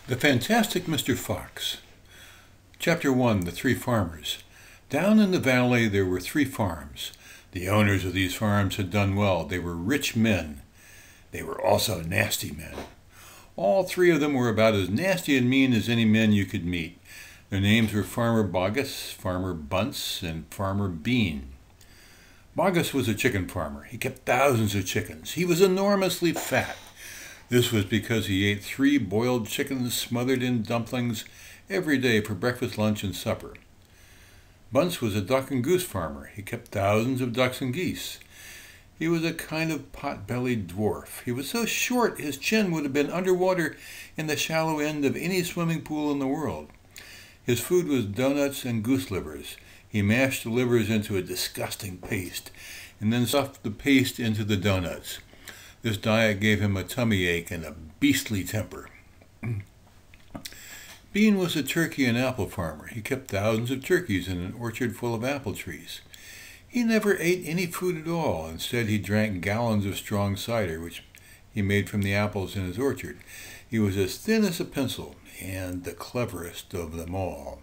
The Fantastic Mr. Fox. Chapter 1. The Three Farmers. Down in the valley there were 3 farms. The owners of these farms had done well. They were rich men. They were also nasty men. All 3 of them were about as nasty and mean as any men you could meet. Their names were Farmer Boggis, Farmer Bunce, and Farmer Bean. Boggis was a chicken farmer. He kept thousands of chickens. He was enormously fat. This was because he ate 3 boiled chickens smothered in dumplings every day for breakfast, lunch, and supper. Bunce was a duck and goose farmer. He kept thousands of ducks and geese. He was a kind of pot-bellied dwarf. He was so short his chin would have been underwater in the shallow end of any swimming pool in the world. His food was donuts and goose livers. He mashed the livers into a disgusting paste and then stuffed the paste into the donuts. This diet gave him a tummy ache and a beastly temper. Bean was a turkey and apple farmer. He kept thousands of turkeys in an orchard full of apple trees. He never ate any food at all. Instead, he drank gallons of strong cider, which he made from the apples in his orchard. He was as thin as a pencil, and the cleverest of them all.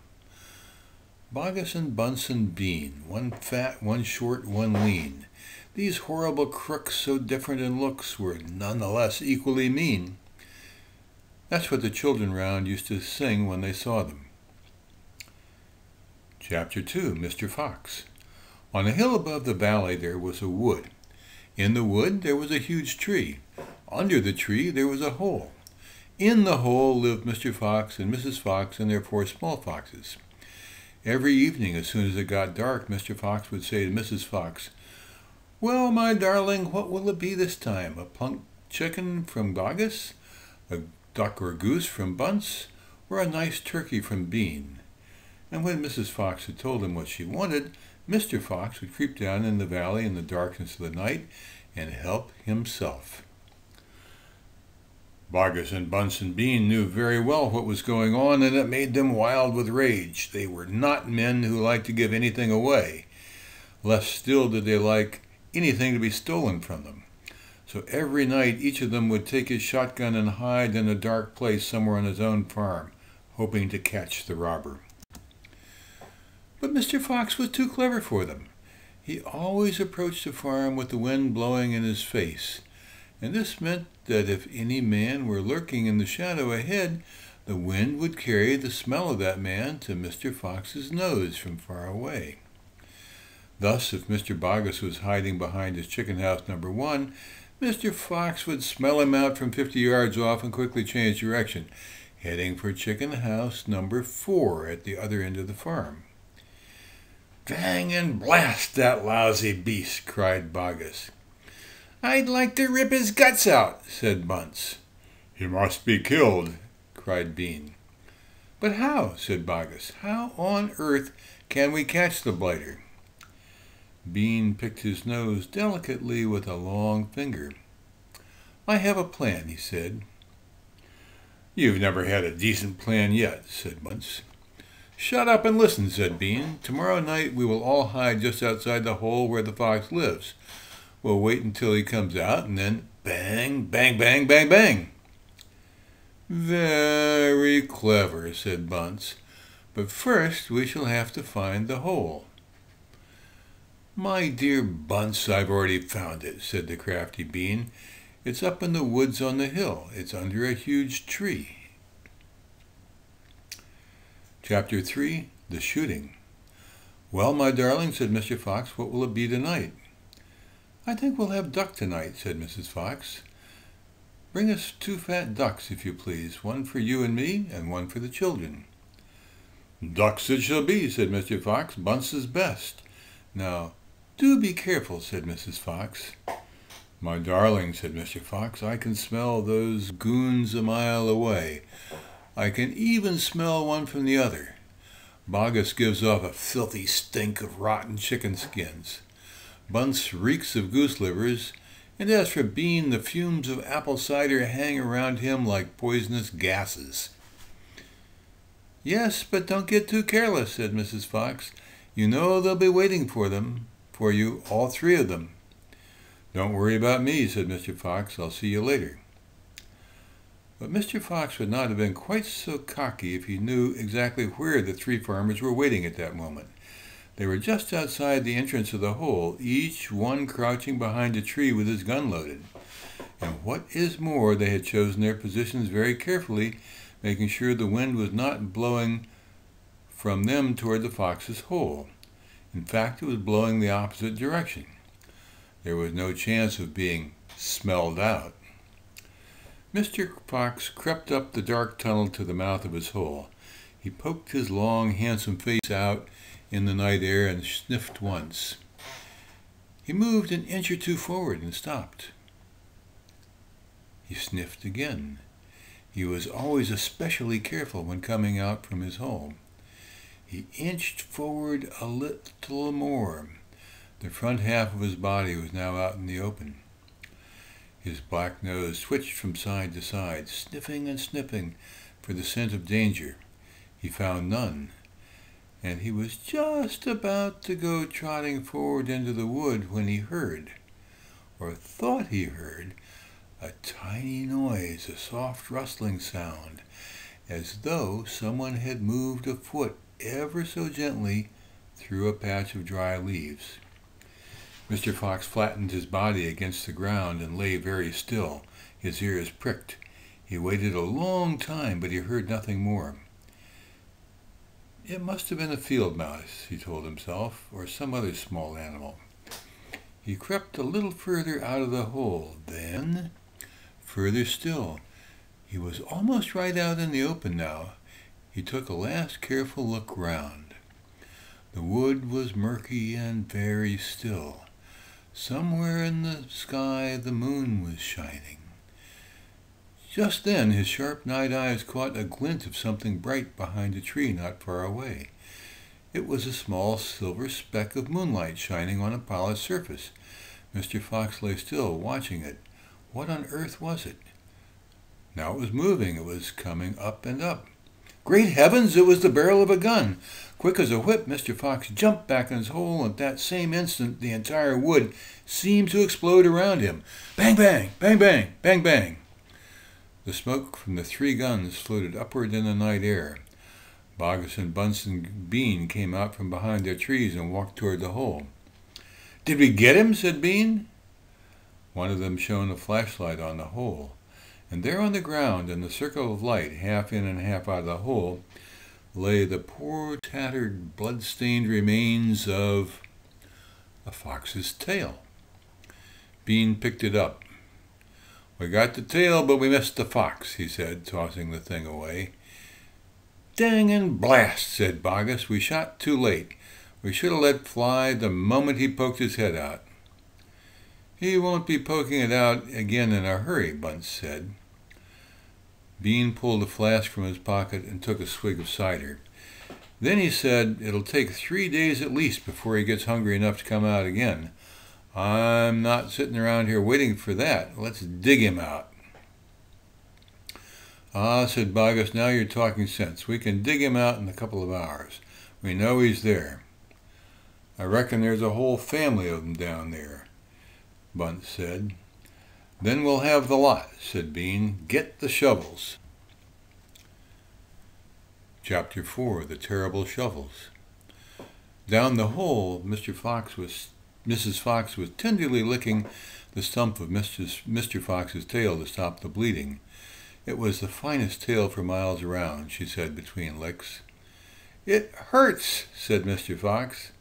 Boggis and Bunce and Bean, one fat, one short, one lean. These horrible crooks, so different in looks, were nonetheless equally mean. That's what the children round used to sing when they saw them. Chapter 2. Mr. Fox. On a hill above the valley there was a wood. In the wood there was a huge tree. Under the tree there was a hole. In the hole lived Mr. Fox and Mrs. Fox and their 4 small foxes. Every evening, as soon as it got dark, Mr. Fox would say to Mrs. Fox, "Well, my darling, what will it be this time? A plump chicken from Boggis? A duck or goose from Bunce? Or a nice turkey from Bean?" And when Mrs. Fox had told him what she wanted, Mr. Fox would creep down in the valley in the darkness of the night and help himself. Boggis and Bunce and Bean knew very well what was going on, and it made them wild with rage. They were not men who liked to give anything away. Less still did they like anything to be stolen from them. So every night each of them would take his shotgun and hide in a dark place somewhere on his own farm, hoping to catch the robber. But Mr. Fox was too clever for them. He always approached the farm with the wind blowing in his face, and this meant that if any man were lurking in the shadow ahead, the wind would carry the smell of that man to Mr. Fox's nose from far away. Thus, if Mr. Boggis was hiding behind his chicken house number 1, Mr. Fox would smell him out from 50 yards off and quickly change direction, heading for chicken house number 4 at the other end of the farm. "Dang and blast that lousy beast!" cried Boggis. "I'd like to rip his guts out," said Bunce. "He must be killed," cried Bean. "But how?" said Boggis. "How on earth can we catch the blighter?" Bean picked his nose delicately with a long finger. "I have a plan," he said. "You've never had a decent plan yet," said Bunce. "Shut up and listen," said Bean. "Tomorrow night we will all hide just outside the hole where the fox lives. We'll wait until he comes out, and then bang, bang, bang, bang, bang." "Very clever," said Bunce. "But first we shall have to find the hole." "My dear Bunce, I've already found it," said the crafty Bean. "It's up in the woods on the hill. It's under a huge tree." Chapter 3. The Shooting. "Well, my darling," said Mr. Fox, "what will it be tonight?" "I think we'll have duck tonight," said Mrs. Fox. "Bring us 2 fat ducks, if you please, one for you and me, and one for the children." "Ducks it shall be," said Mr. Fox. "Bunce's best. Now, do be careful," said Mrs. Fox. "My darling," said Mr. Fox, "I can smell those goons a mile away. I can even smell one from the other. Boggis gives off a filthy stink of rotten chicken skins. Bunce reeks of goose livers, and as for Bean, the fumes of apple cider hang around him like poisonous gases." "Yes, but don't get too careless," said Mrs. Fox. "You know they'll be waiting for you, all 3 of them." "Don't worry about me," said Mr. Fox. "I'll see you later." But Mr. Fox would not have been quite so cocky if he knew exactly where the three farmers were waiting at that moment. They were just outside the entrance of the hole, each one crouching behind a tree with his gun loaded. And what is more, they had chosen their positions very carefully, making sure the wind was not blowing from them toward the fox's hole. In fact, it was blowing the opposite direction. There was no chance of being smelled out. Mr. Fox crept up the dark tunnel to the mouth of his hole. He poked his long, handsome face out in the night air and sniffed once. He moved an inch or two forward and stopped. He sniffed again. He was always especially careful when coming out from his hole. He inched forward a little more. The front half of his body was now out in the open. His black nose twitched from side to side, sniffing and sniffing for the scent of danger. He found none, and he was just about to go trotting forward into the wood when he heard, or thought he heard, a tiny noise, a soft rustling sound, as though someone had moved a foot ever so gently through a patch of dry leaves. Mr. Fox flattened his body against the ground and lay very still, his ears pricked. He waited a long time, but he heard nothing more. It must have been a field mouse, he told himself, or some other small animal. He crept a little further out of the hole, then further still. He was almost right out in the open now. He took a last careful look round. The wood was murky and very still. Somewhere in the sky the moon was shining. Just then his sharp night eyes caught a glint of something bright behind a tree not far away. It was a small silver speck of moonlight shining on a polished surface. Mr. Fox lay still, watching it. What on earth was it? Now it was moving. It was coming up and up. Great heavens, it was the barrel of a gun. Quick as a whip, Mr. Fox jumped back in his hole, and at that same instant the entire wood seemed to explode around him. Bang, bang, bang, bang, bang, bang. The smoke from the three guns floated upward in the night air. Boggis and Bunsen Bean came out from behind their trees and walked toward the hole. Did we get him? Said Bean. One of them shone a flashlight on the hole, and there on the ground, in the circle of light, half in and half out of the hole, lay the poor, tattered, blood-stained remains of a fox's tail. Bean picked it up. We got the tail, but we missed the fox, he said, tossing the thing away. Dang and blast, said Boggis. We shot too late. We should have let fly the moment he poked his head out. He won't be poking it out again in a hurry, Bunce said. Bean pulled a flask from his pocket and took a swig of cider. Then he said, it'll take 3 days at least before he gets hungry enough to come out again. I'm not sitting around here waiting for that. Let's dig him out. Ah, said Boggis, now you're talking sense. We can dig him out in a couple of hours. We know he's there. I reckon there's a whole family of them down there, Bunce said. Then we'll have the lot, said Bean. Get the shovels. Chapter 4, The Terrible Shovels. Down the hole, Mrs. Fox was tenderly licking the stump of Mr. Fox's tail to stop the bleeding. It was the finest tail for miles around, she said between licks. It hurts, said Mr. Fox.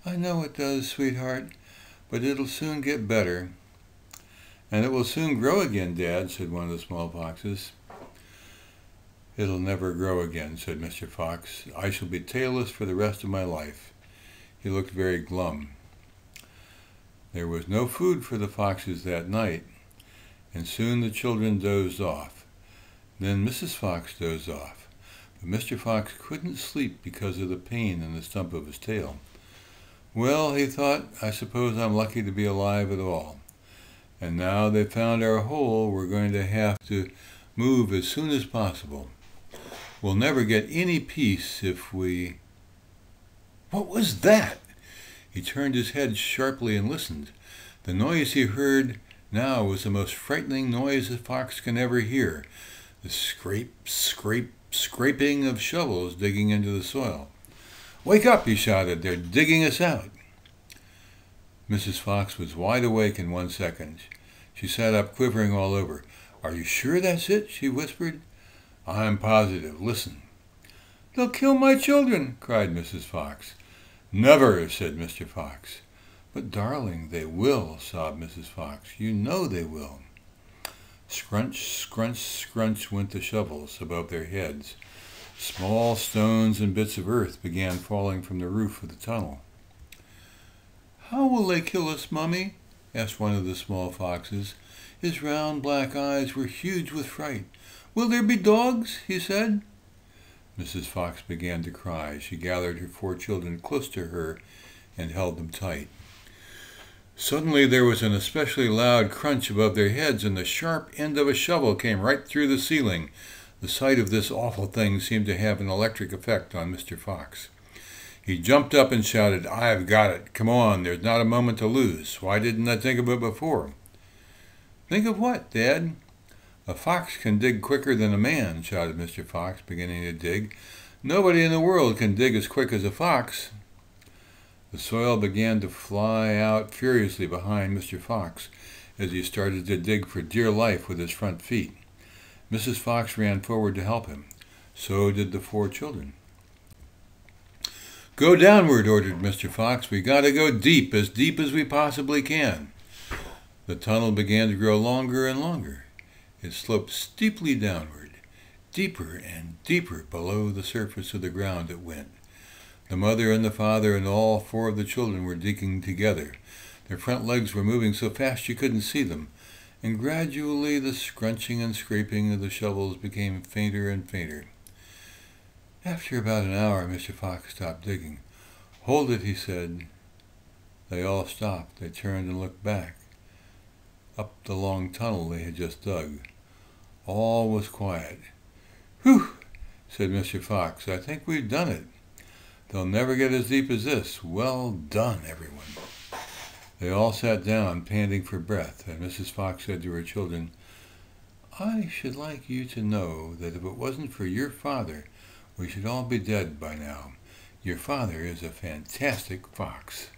I know it does, sweetheart, but it'll soon get better. And it will soon grow again, Dad, said one of the small foxes. It'll never grow again, said Mr. Fox. I shall be tailless for the rest of my life. He looked very glum. There was no food for the foxes that night, and soon the children dozed off. Then Mrs. Fox dozed off, but Mr. Fox couldn't sleep because of the pain in the stump of his tail. Well, he thought, I suppose I'm lucky to be alive at all. And now they've found our hole, we're going to have to move as soon as possible. We'll never get any peace if we... What was that? He turned his head sharply and listened. The noise he heard now was the most frightening noise a fox can ever hear. the scraping of shovels digging into the soil. "Wake up," he shouted. "They're digging us out." Mrs. Fox was wide awake in 1 second. She sat up, quivering all over. "Are you sure that's it?" she whispered. "I'm positive. Listen." "They'll kill my children," cried Mrs. Fox. "Never," said Mr. Fox. "But, darling, they will," sobbed Mrs. Fox. "You know they will." Scrunch, scrunch, scrunch went the shovels above their heads. Small stones and bits of earth began falling from the roof of the tunnel. "How will they kill us, Mummy?" asked one of the small foxes. His round black eyes were huge with fright. "Will there be dogs?" he said. Mrs. Fox began to cry. She gathered her 4 children close to her and held them tight. Suddenly there was an especially loud crunch above their heads, and the sharp end of a shovel came right through the ceiling. The sight of this awful thing seemed to have an electric effect on Mr. Fox. He jumped up and shouted, "I've got it! Come on, there's not a moment to lose. Why didn't I think of it before?" "Think of what, Dad?" "A fox can dig quicker than a man," shouted Mr. Fox, beginning to dig. "Nobody in the world can dig as quick as a fox." The soil began to fly out furiously behind Mr. Fox as he started to dig for dear life with his front feet. Mrs. Fox ran forward to help him. So did the 4 children. "Go downward," ordered Mr. Fox. "We got to go deep as we possibly can." The tunnel began to grow longer and longer. It sloped steeply downward. Deeper and deeper below the surface of the ground it went. The mother and the father and all 4 of the children were digging together. Their front legs were moving so fast you couldn't see them, and gradually the scrunching and scraping of the shovels became fainter and fainter. After about an hour, Mr. Fox stopped digging. "Hold it," he said. They all stopped. They turned and looked back, up the long tunnel they had just dug. All was quiet. "Whew," said Mr. Fox. "I think we've done it. They'll never get as deep as this. Well done, everyone." They all sat down, panting for breath, and Mrs. Fox said to her children, "I should like you to know that if it wasn't for your father, we should all be dead by now. Your father is a fantastic fox."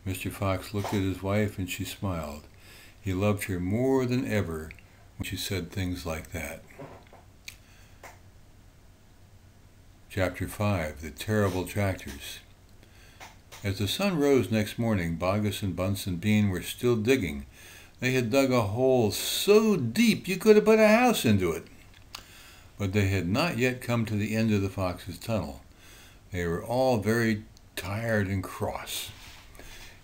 Mr. Fox looked at his wife and she smiled. He loved her more than ever when she said things like that. Chapter 5. The Terrible Tractors. As the sun rose next morning, Boggis and Bunce and Bean were still digging. They had dug a hole so deep you could have put a house into it. But they had not yet come to the end of the fox's tunnel. They were all very tired and cross.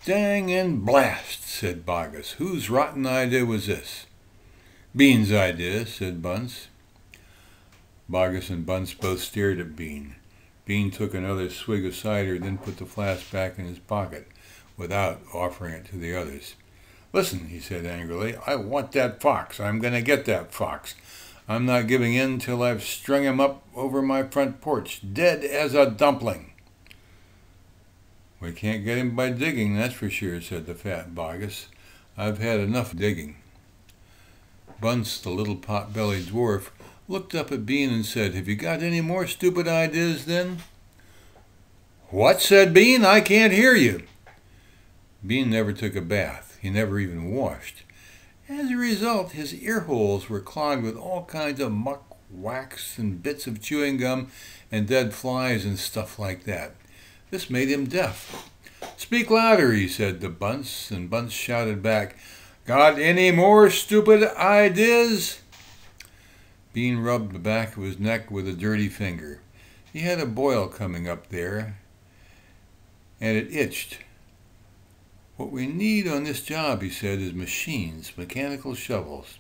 "Dang and blast," said Boggis. "Whose rotten idea was this?" "Bean's idea," said Bunce. Boggis and Bunce both stared at Bean. Bean took another swig of cider, then put the flask back in his pocket, without offering it to the others. "Listen," he said angrily, "I want that fox. I'm going to get that fox. I'm not giving in till I've strung him up over my front porch, dead as a dumpling." "We can't get him by digging, that's for sure," said the fat Boggis. "I've had enough digging." Bunce, the little pot-bellied dwarf, looked up at Bean and said, "Have you got any more stupid ideas, then?" "What?" said Bean. "I can't hear you." Bean never took a bath. He never even washed. As a result, his ear holes were clogged with all kinds of muck, wax, and bits of chewing gum, and dead flies and stuff like that. This made him deaf. "Speak louder," he said to Bunce, and Bunce shouted back, "Got any more stupid ideas?" Bean rubbed the back of his neck with a dirty finger. He had a boil coming up there, and it itched. "What we need on this job," he said, "is machines, mechanical shovels.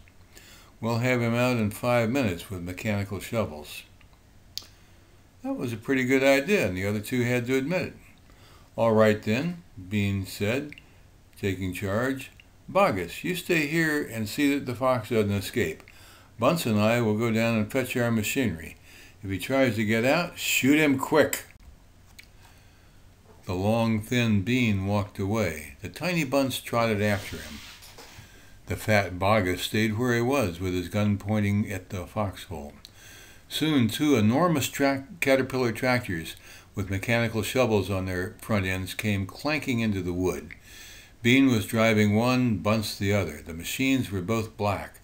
We'll have him out in 5 minutes with mechanical shovels." That was a pretty good idea, and the other 2 had to admit it. "All right, then," Bean said, taking charge. "Boggis, you stay here and see that the fox doesn't escape. Bunce and I will go down and fetch our machinery. If he tries to get out, shoot him quick." The long, thin Bean walked away. The tiny Bunce trotted after him. The fat Boggis stayed where he was, with his gun pointing at the foxhole. Soon 2 enormous caterpillar tractors with mechanical shovels on their front ends came clanking into the wood. Bean was driving one, Bunce the other. The machines were both black.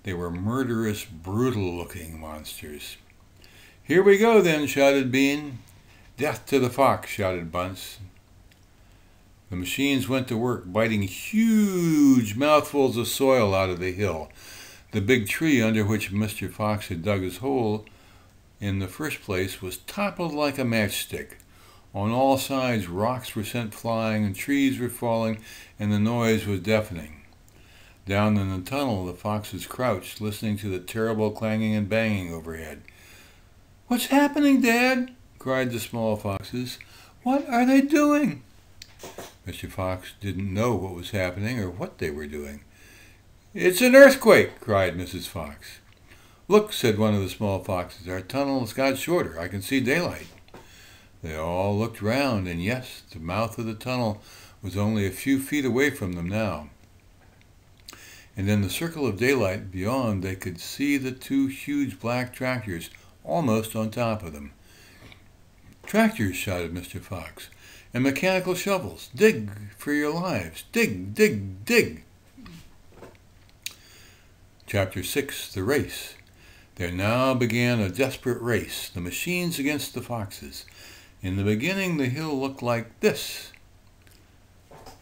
They were murderous, brutal-looking monsters. "Here we go, then," shouted Bean. "Death to the fox," shouted Bunce. The machines went to work, biting huge mouthfuls of soil out of the hill. The big tree under which Mr. Fox had dug his hole in the first place was toppled like a matchstick. On all sides, rocks were sent flying, and trees were falling, and the noise was deafening. Down in the tunnel, the foxes crouched, listening to the terrible clanging and banging overhead. "What's happening, Dad?" cried the small foxes. "What are they doing?" Mr. Fox didn't know what was happening or what they were doing. "It's an earthquake!" cried Mrs. Fox. "Look," said one of the small foxes, "our tunnel has got shorter. I can see daylight." They all looked round, and yes, the mouth of the tunnel was only a few feet away from them now. And in the circle of daylight beyond, they could see the 2 huge black tractors almost on top of them. "Tractors!" shouted Mr. Fox. "And mechanical shovels. Dig for your lives. Dig, dig, dig!" Chapter 6, The Race. There now began a desperate race, the machines against the foxes. In the beginning, the hill looked like this.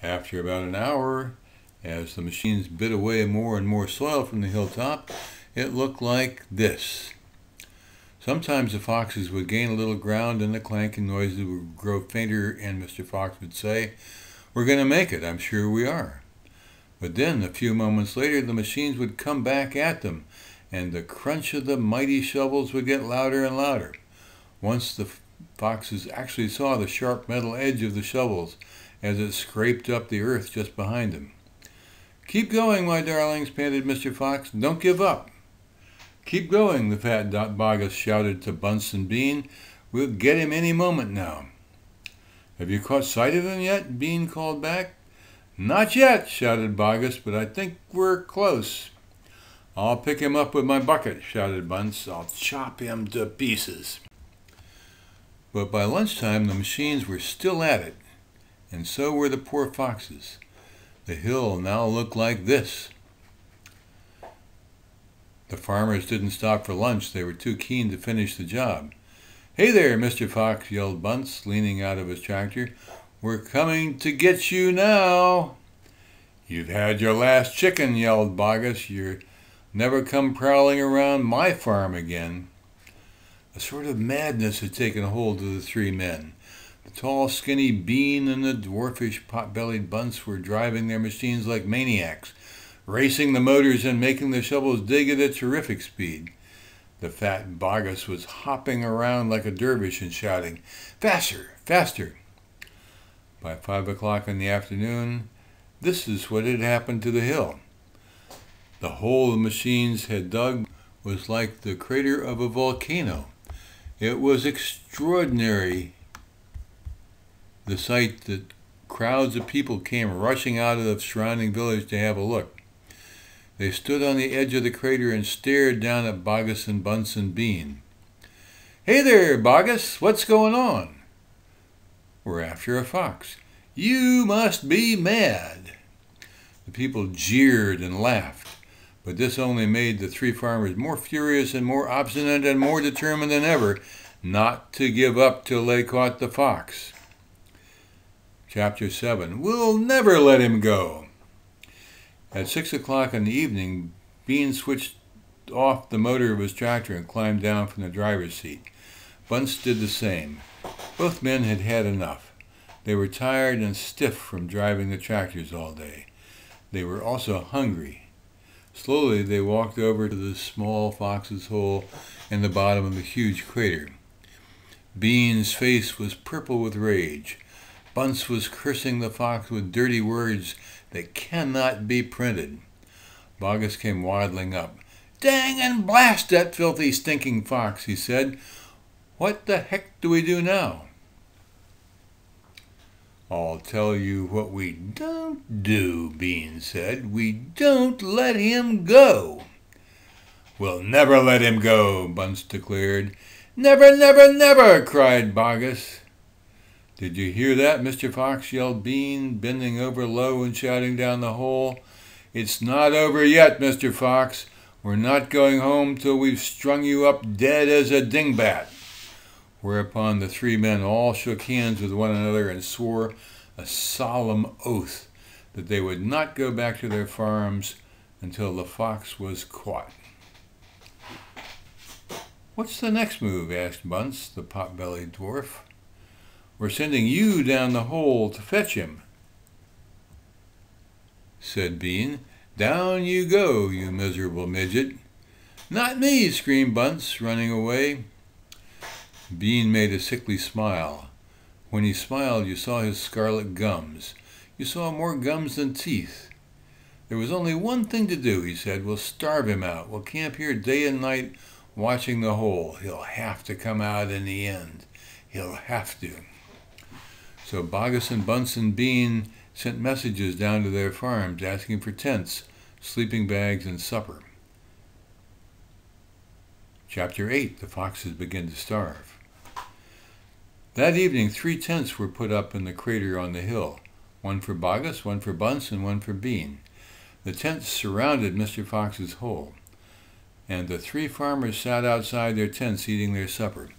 After about an hour, as the machines bit away more and more soil from the hilltop, it looked like this. Sometimes the foxes would gain a little ground and the clanking noises would grow fainter, and Mr. Fox would say, "We're going to make it, I'm sure we are." But then, a few moments later, the machines would come back at them, and the crunch of the mighty shovels would get louder and louder. Once the foxes actually saw the sharp metal edge of the shovels as it scraped up the earth just behind them. "Keep going, my darlings," panted Mr. Fox. "Don't give up." "Keep going," the fat Boggis shouted to Bunce and Bean. "We'll get him any moment now." "Have you caught sight of him yet?" Bean called back. "Not yet," shouted Boggis, "but I think we're close." "I'll pick him up with my bucket," shouted Bunce. "I'll chop him to pieces." But by lunchtime, the machines were still at it, and so were the poor foxes. The hill now looked like this. The farmers didn't stop for lunch. They were too keen to finish the job. "Hey there, Mr. Fox," yelled Bunce, leaning out of his tractor. "We're coming to get you now." "You've had your last chicken," yelled Boggis. "You're never come prowling around my farm again." A sort of madness had taken hold of the 3 men. The tall, skinny Bean and the dwarfish, pot-bellied Bunce were driving their machines like maniacs, racing the motors and making the shovels dig at a terrific speed. The fat Boggis was hopping around like a dervish and shouting, "Faster, faster!" By 5 o'clock in the afternoon, this is what had happened to the hill. The hole the machines had dug was like the crater of a volcano. It was extraordinary, the sight that crowds of people came rushing out of the surrounding village to have a look. They stood on the edge of the crater and stared down at Boggis and Bunce and Bean. "Hey there, Boggis, what's going on?" "We're after a fox." "You must be mad." The people jeered and laughed, but this only made the 3 farmers more furious and more obstinate and more determined than ever not to give up till they caught the fox. Chapter 7. We'll never let him go. At 6 o'clock in the evening, Bean switched off the motor of his tractor and climbed down from the driver's seat. Bunce did the same. Both men had had enough. They were tired and stiff from driving the tractors all day. They were also hungry. Slowly they walked over to the small fox's hole in the bottom of the huge crater. Bean's face was purple with rage. Bunce was cursing the fox with dirty words that cannot be printed. Boggis came waddling up. "Dang and blast that filthy, stinking fox," he said. "What the heck do we do now?" I'll tell you what we don't do, Bean said. We don't let him go. We'll never let him go, Bunce declared. Never, never, never, cried Boggis. Did you hear that, Mr. Fox? Yelled Bean, bending over low and shouting down the hole. It's not over yet, Mr. Fox. We're not going home till we've strung you up dead as a dingbat. Whereupon the three men all shook hands with one another and swore a solemn oath that they would not go back to their farms until the fox was caught. What's the next move? Asked Bunce, the pot-bellied dwarf. We're sending you down the hole to fetch him, said Bean. Down you go, you miserable midget. Not me, screamed Bunce, running away. Bean made a sickly smile. When he smiled, you saw his scarlet gums. You saw more gums than teeth. There was only one thing to do, he said. We'll starve him out. We'll camp here day and night watching the hole. He'll have to come out in the end. He'll have to. So Boggis and Bunce and Bean sent messages down to their farms asking for tents, sleeping bags, and supper. Chapter 8. The Foxes Begin to Starve. That evening 3 tents were put up in the crater on the hill, one for Boggis, one for Bunce, and one for Bean. The tents surrounded Mr. Fox's hole, and the 3 farmers sat outside their tents eating their supper.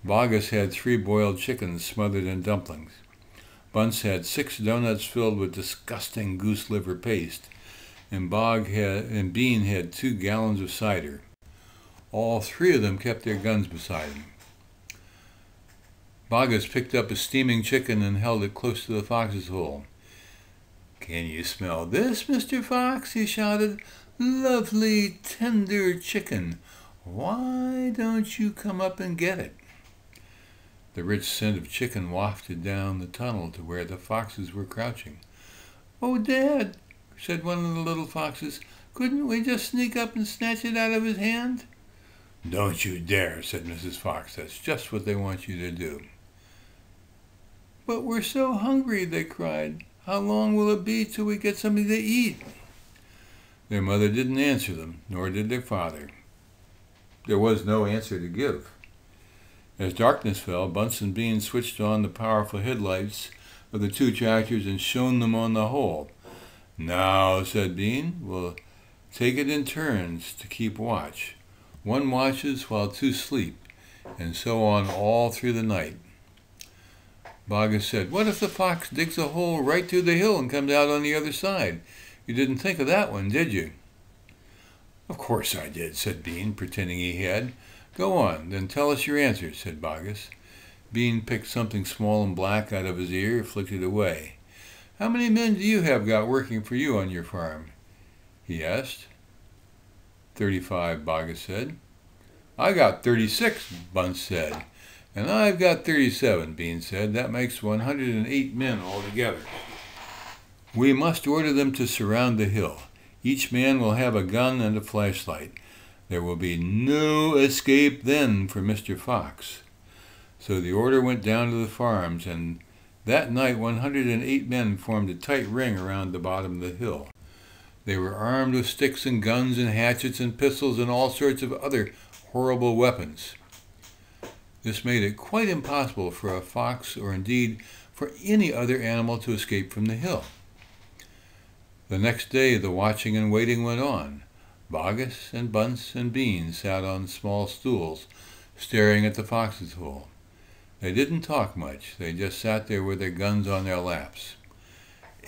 Boggis had 3 boiled chickens smothered in dumplings. Bunce had 6 donuts filled with disgusting goose liver paste, and Bean had 2 gallons of cider. All 3 of them kept their guns beside them. Boggis picked up a steaming chicken and held it close to the fox's hole. Can you smell this, Mr. Fox? He shouted. Lovely, tender chicken. Why don't you come up and get it? The rich scent of chicken wafted down the tunnel to where the foxes were crouching. Oh, Dad, said one of the little foxes, couldn't we just sneak up and snatch it out of his hand? Don't you dare, said Mrs. Fox. That's just what they want you to do. But we're so hungry, they cried. How long will it be till we get something to eat? Their mother didn't answer them, nor did their father. There was no answer to give. As darkness fell, Bunce and Bean switched on the powerful headlights of the 2 tractors and shone them on the hole. Now, said Bean, we'll take it in turns to keep watch. 1 watches while 2 sleep, and so on all through the night. Boggis said, what if the fox digs a hole right through the hill and comes out on the other side? You didn't think of that one, did you? Of course I did, said Bean, pretending he had. Go on, then tell us your answer, said Boggis. Bean picked something small and black out of his ear, flicked it away. How many men do you have got working for you on your farm? He asked. 35, Boggis said. I got 36, Bunce said. And I've got 37, Bean said. That makes 108 men altogether. We must order them to surround the hill. Each man will have a gun and a flashlight. There will be no escape then for Mr. Fox. So the order went down to the farms, and that night 108 men formed a tight ring around the bottom of the hill. They were armed with sticks and guns and hatchets and pistols and all sorts of other horrible weapons. This made it quite impossible for a fox, or indeed for any other animal, to escape from the hill. The next day the watching and waiting went on. Boggis and Bunce and Bean sat on small stools, staring at the fox's hole. They didn't talk much. They just sat there with their guns on their laps.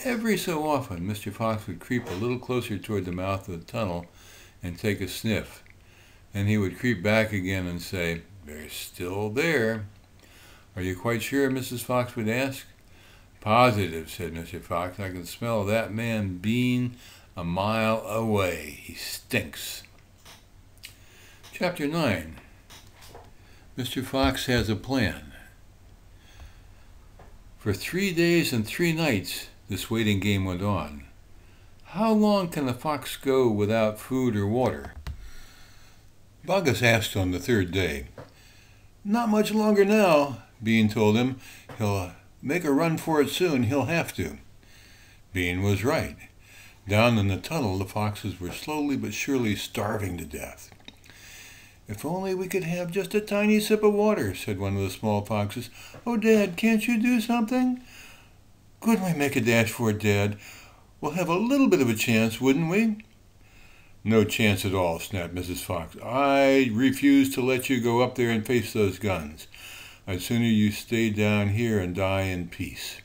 Every so often Mr. Fox would creep a little closer toward the mouth of the tunnel and take a sniff. Then he would creep back again and say, they're still there. Are you quite sure? Mrs. Fox would ask. Positive, said Mr. Fox. I can smell that man Bean a mile away. He stinks. Chapter 9. Mr. Fox has a plan. For 3 days and 3 nights this waiting game went on. How long can a fox go without food or water? Boggis asked on the 3rd day. Not much longer now, Bean told him. He'll make a run for it soon, he'll have to. Bean was right. Down in the tunnel, the foxes were slowly but surely starving to death. "If only we could have just a tiny sip of water," said one of the small foxes. "Oh, Dad, can't you do something?" "Couldn't we make a dash for it, Dad? We'll have a little bit of a chance, wouldn't we?" "No chance at all," snapped Mrs. Fox. "I refuse to let you go up there and face those guns. I'd sooner you stay down here and die in peace."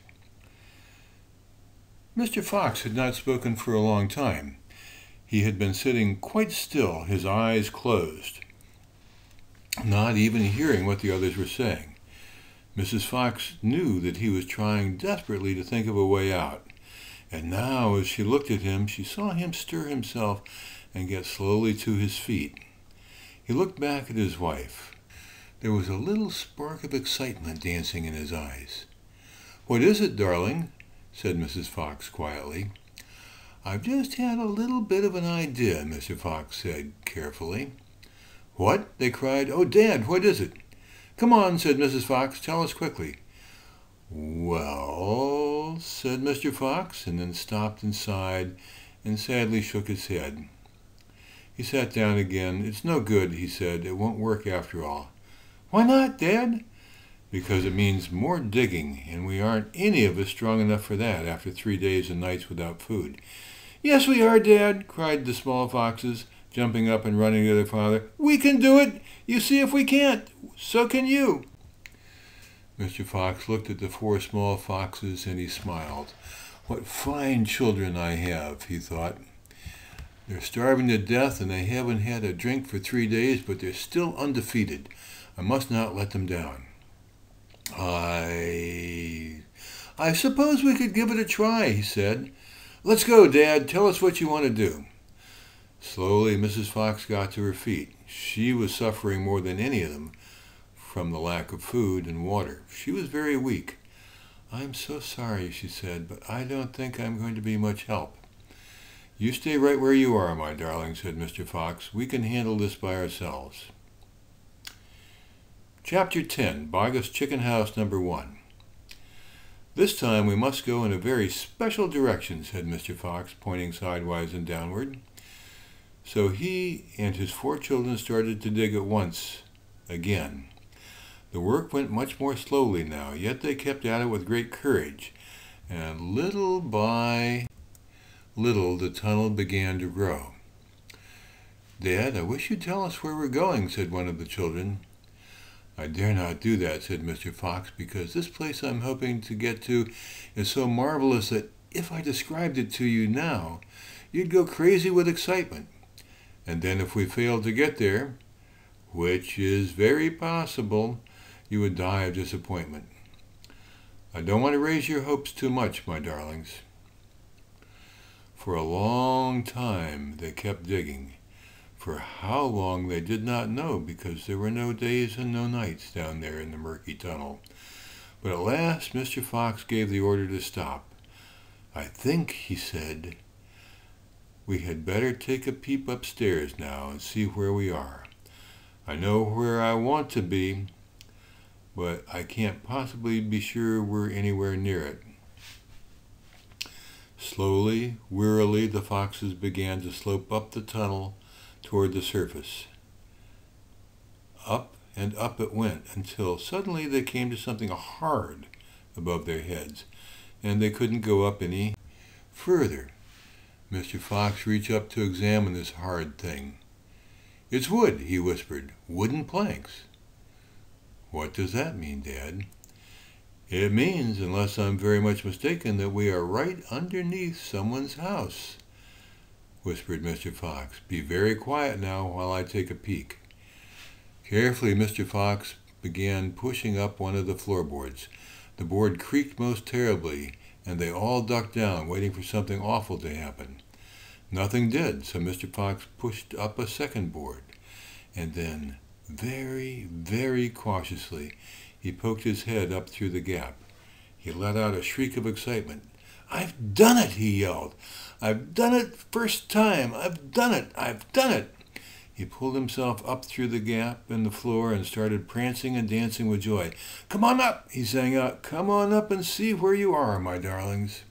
Mr. Fox had not spoken for a long time. He had been sitting quite still, his eyes closed, not even hearing what the others were saying. Mrs. Fox knew that he was trying desperately to think of a way out, and now as she looked at him, she saw him stir himself and get slowly to his feet. He looked back at his wife. There was a little spark of excitement dancing in his eyes. "What is it, darling?" said Mrs. Fox quietly. "I've just had a little bit of an idea," Mr. Fox said carefully. "What?" they cried. "Oh, Dad, what is it?" "Come on," said Mrs. Fox. "Tell us quickly." "Well," said Mr. Fox, and then stopped and sighed and sadly shook his head. He sat down again. "It's no good," he said. "It won't work after all." "Why not, Dad?" "Because it means more digging, and we aren't any of us strong enough for that after 3 days and nights without food." "Yes, we are, Dad," cried the small foxes, jumping up and running to their father. "We can do it! You see if we can't. So can you." Mr. Fox looked at the 4 small foxes and he smiled. "What fine children I have," he thought. "They're starving to death and they haven't had a drink for 3 days, but they're still undefeated. I must not let them down. I suppose we could give it a try," he said. "Let's go, Dad. Tell us what you want to do." Slowly, Mrs. Fox got to her feet. She was suffering more than any of them from the lack of food and water. She was very weak. "I'm so sorry," she said, "but I don't think I'm going to be much help." "You stay right where you are, my darling," said Mr. Fox. "We can handle this by ourselves." Chapter 10, Boggis Chicken House Number 1. "This time we must go in a very special direction," said Mr. Fox, pointing sidewise and downward. So he and his 4 children started to dig at once again. The work went much more slowly now, yet they kept at it with great courage, and little by little the tunnel began to grow. "Dad, I wish you'd tell us where we're going," said one of the children. "I dare not do that," said Mr. Fox, "because this place I'm hoping to get to is so marvelous that if I described it to you now, you'd go crazy with excitement. And then if we failed to get there, which is very possible, you would die of disappointment. I don't want to raise your hopes too much, my darlings." For a long time they kept digging. For how long they did not know, because there were no days and no nights down there in the murky tunnel. But at last Mr. Fox gave the order to stop. "I think," he said, "we had better take a peep upstairs now and see where we are. I know where I want to be, but I can't possibly be sure we're anywhere near it." Slowly, wearily, the foxes began to slope up the tunnel toward the surface. Up and up it went, until suddenly they came to something hard above their heads, and they couldn't go up any further. Mr. Fox reached up to examine this hard thing. "It's wood," he whispered. "Wooden planks." "What does that mean, Dad?" "It means, unless I'm very much mistaken, that we are right underneath someone's house," whispered Mr. Fox. "Be very quiet now while I take a peek." Carefully, Mr. Fox began pushing up one of the floorboards. The board creaked most terribly, and they all ducked down, waiting for something awful to happen. Nothing did, so Mr. Fox pushed up a second board, and then, very, very cautiously, he poked his head up through the gap. He let out a shriek of excitement. "I've done it!" he yelled. "I've done it first time! I've done it! I've done it!" He pulled himself up through the gap in the floor and started prancing and dancing with joy. "Come on up," he sang out. "Come on up and see where you are, my darlings."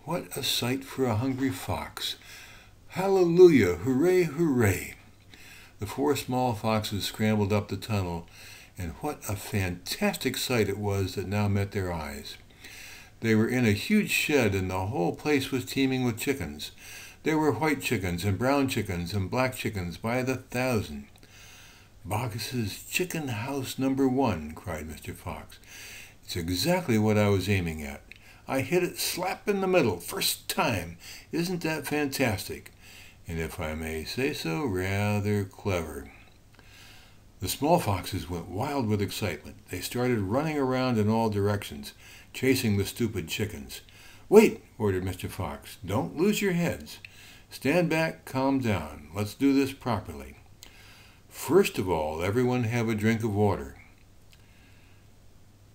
What a sight for a hungry fox! Hallelujah! Hooray! Hooray! The 4 small foxes scrambled up the tunnel, and what a fantastic sight it was that now met their eyes. They were in a huge shed, and the whole place was teeming with chickens. There were white chickens and brown chickens and black chickens by the thousand. "Boggis's chicken house number 1, cried Mr. Fox. "It's exactly what I was aiming at. I hit it slap in the middle, first time. Isn't that fantastic? And if I may say so, rather clever." The small foxes went wild with excitement. They started running around in all directions, chasing the stupid chickens. "Wait," ordered Mr. Fox. "Don't lose your heads. Stand back, calm down. Let's do this properly. First of all, everyone have a drink of water."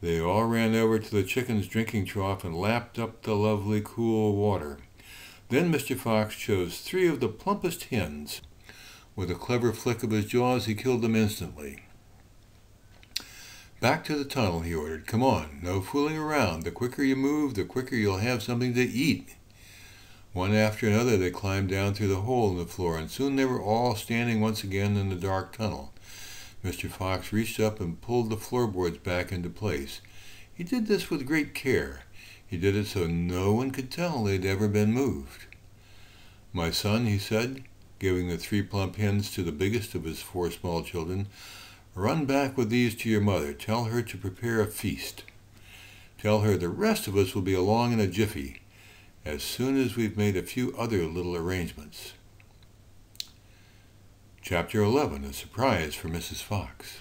They all ran over to the chicken's drinking trough and lapped up the lovely cool water. Then Mr. Fox chose 3 of the plumpest hens. With a clever flick of his jaws, he killed them instantly. "Back to the tunnel," he ordered. "Come on, no fooling around. The quicker you move, the quicker you'll have something to eat." One after another they climbed down through the hole in the floor, and soon they were all standing once again in the dark tunnel. Mr. Fox reached up and pulled the floorboards back into place. He did this with great care. He did it so no one could tell they'd ever been moved. "My son," he said, giving the 3 plump hens to the biggest of his 4 small children, "run back with these to your mother. Tell her to prepare a feast. Tell her the rest of us will be along in a jiffy, as soon as we've made a few other little arrangements." Chapter 11, A Surprise for Mrs. Fox.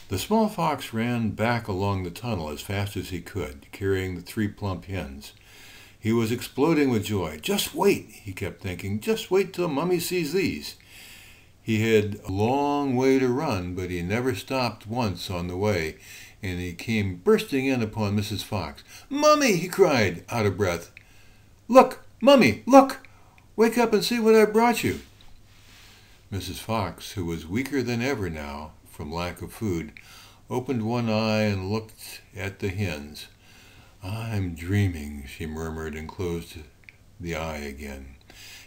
The small fox ran back along the tunnel as fast as he could, carrying the 3 plump hens. He was exploding with joy. "Just wait," he kept thinking. "Just wait till Mummy sees these." He had a long way to run, but he never stopped once on the way, and he came bursting in upon Mrs. Fox. "Mummy!" he cried, out of breath. "Look, Mummy, look! Wake up and see what I brought you." Mrs. Fox, who was weaker than ever now from lack of food, opened one eye and looked at the hens. "I'm dreaming," she murmured, and closed the eye again.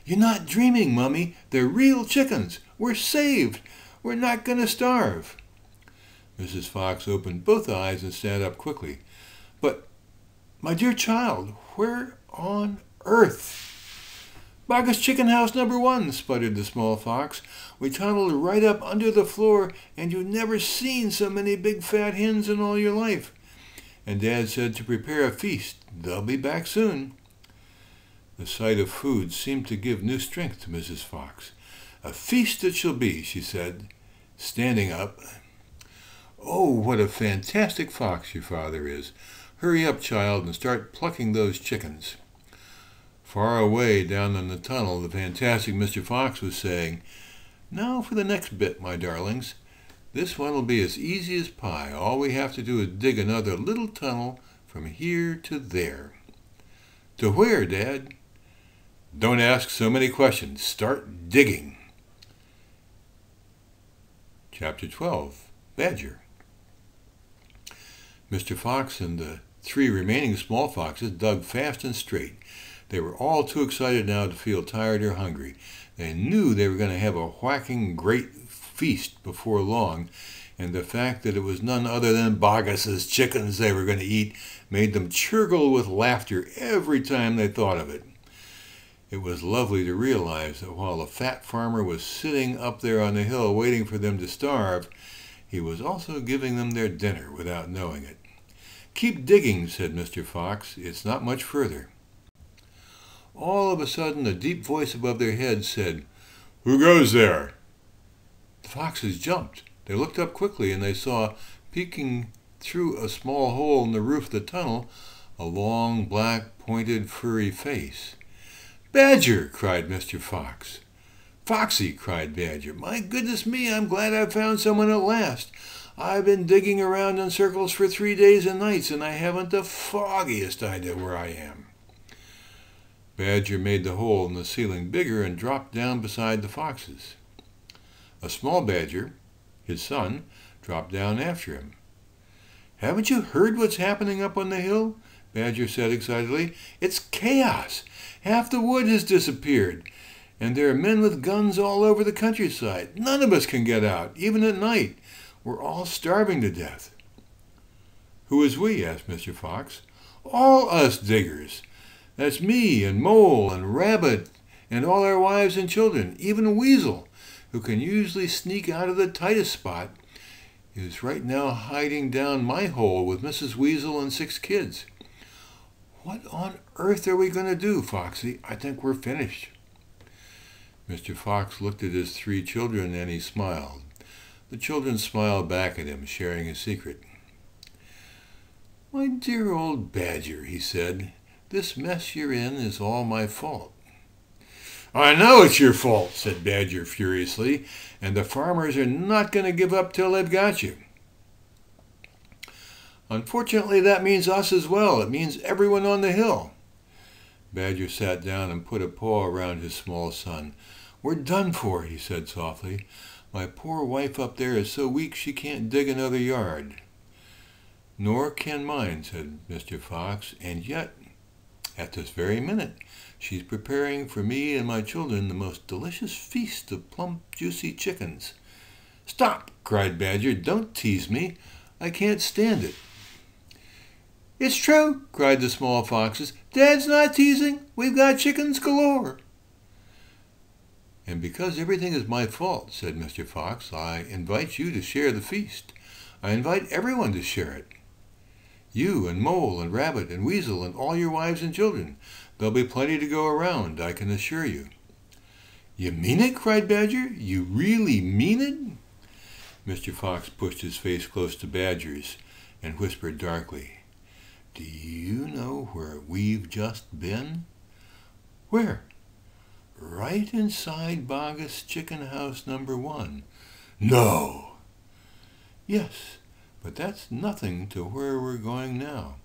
"You're not dreaming, Mummy. They're real chickens. We're saved. We're not going to starve." Mrs. Fox opened both eyes and sat up quickly. "But, my dear child, where on earth?" "Boggis chicken house number 1, sputtered the small fox. "We tunneled right up under the floor, and you've never seen so many big fat hens in all your life. And Dad said to prepare a feast. They'll be back soon." The sight of food seemed to give new strength to Mrs. Fox. "A feast it shall be," she said, standing up. "Oh, what a fantastic fox your father is. Hurry up, child, and start plucking those chickens." Far away down in the tunnel, the fantastic Mr. Fox was saying, "Now for the next bit, my darlings. This one will be as easy as pie. All we have to do is dig another little tunnel from here to there." "To where, Dad?" "Don't ask so many questions. Start digging." Chapter 12, Badger. Mr. Fox and the 3 remaining small foxes dug fast and straight. They were all too excited now to feel tired or hungry. They knew they were going to have a whacking great feast before long, and the fact that it was none other than Boggis's chickens they were going to eat made them chortle with laughter every time they thought of it. It was lovely to realize that while the fat farmer was sitting up there on the hill waiting for them to starve, he was also giving them their dinner without knowing it. "Keep digging," said Mr. Fox. "It's not much further." All of a sudden, a deep voice above their heads said, "Who goes there?" The foxes jumped. They looked up quickly, and they saw, peeking through a small hole in the roof of the tunnel, a long, black, pointed, furry face. "Badger!" cried Mr. Fox. "Foxy!" cried Badger. "My goodness me, I'm glad I've found someone at last. I've been digging around in circles for 3 days and nights, and I haven't the foggiest idea where I am." Badger made the hole in the ceiling bigger and dropped down beside the foxes. A small badger, his son, dropped down after him. "Haven't you heard what's happening up on the hill?" Badger said excitedly. "It's chaos. Half the wood has disappeared, and there are men with guns all over the countryside. None of us can get out, even at night. We're all starving to death." "Who is we?" asked Mr. Fox. "All us diggers. That's me and Mole and Rabbit and all our wives and children. Even Weasel, who can usually sneak out of the tightest spot, is right now hiding down my hole with Mrs. Weasel and 6 kids. What on earth are we going to do, Foxy? I think we're finished." Mr. Fox looked at his 3 children and he smiled. The children smiled back at him, sharing his secret. "My dear old Badger," he said, "this mess you're in is all my fault." "I know it's your fault," said Badger furiously, "and the farmers are not going to give up till they've got you." "Unfortunately, that means us as well. It means everyone on the hill." Badger sat down and put a paw around his small son. "We're done for," he said softly. "My poor wife up there is so weak she can't dig another yard." "Nor can mine," said Mr. Fox, "and yet, at this very minute, she's preparing for me and my children the most delicious feast of plump, juicy chickens." "Stop!" cried Badger. "Don't tease me. I can't stand it." "It's true," cried the small foxes. "Dad's not teasing. We've got chickens galore." "And because everything is my fault," said Mr. Fox, "I invite you to share the feast. I invite everyone to share it. You and Mole and Rabbit and Weasel and all your wives and children. There'll be plenty to go around, I can assure you." "You mean it?" cried Badger. "You really mean it?" Mr. Fox pushed his face close to Badger's and whispered darkly, "Do you know where we've just been?" "Where?" "Right inside Boggis chicken house number 1. "No!" "Yes, but that's nothing to where we're going now.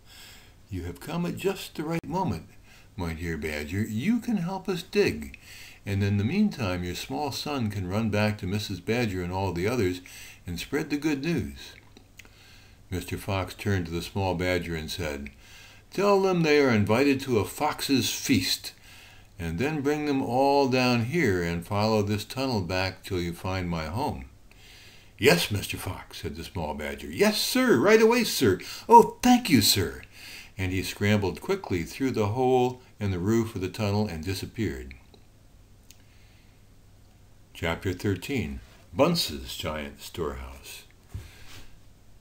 You have come at just the right moment, my dear Badger. You can help us dig, and in the meantime your small son can run back to Mrs. Badger and all the others and spread the good news." Mr. Fox turned to the small badger and said, "Tell them they are invited to a fox's feast, and then bring them all down here and follow this tunnel back till you find my home." "Yes, Mr. Fox," said the small badger. "Yes, sir, right away, sir. Oh, thank you, sir." And he scrambled quickly through the hole in the roof of the tunnel and disappeared. Chapter 13. Bunce's Giant Storehouse.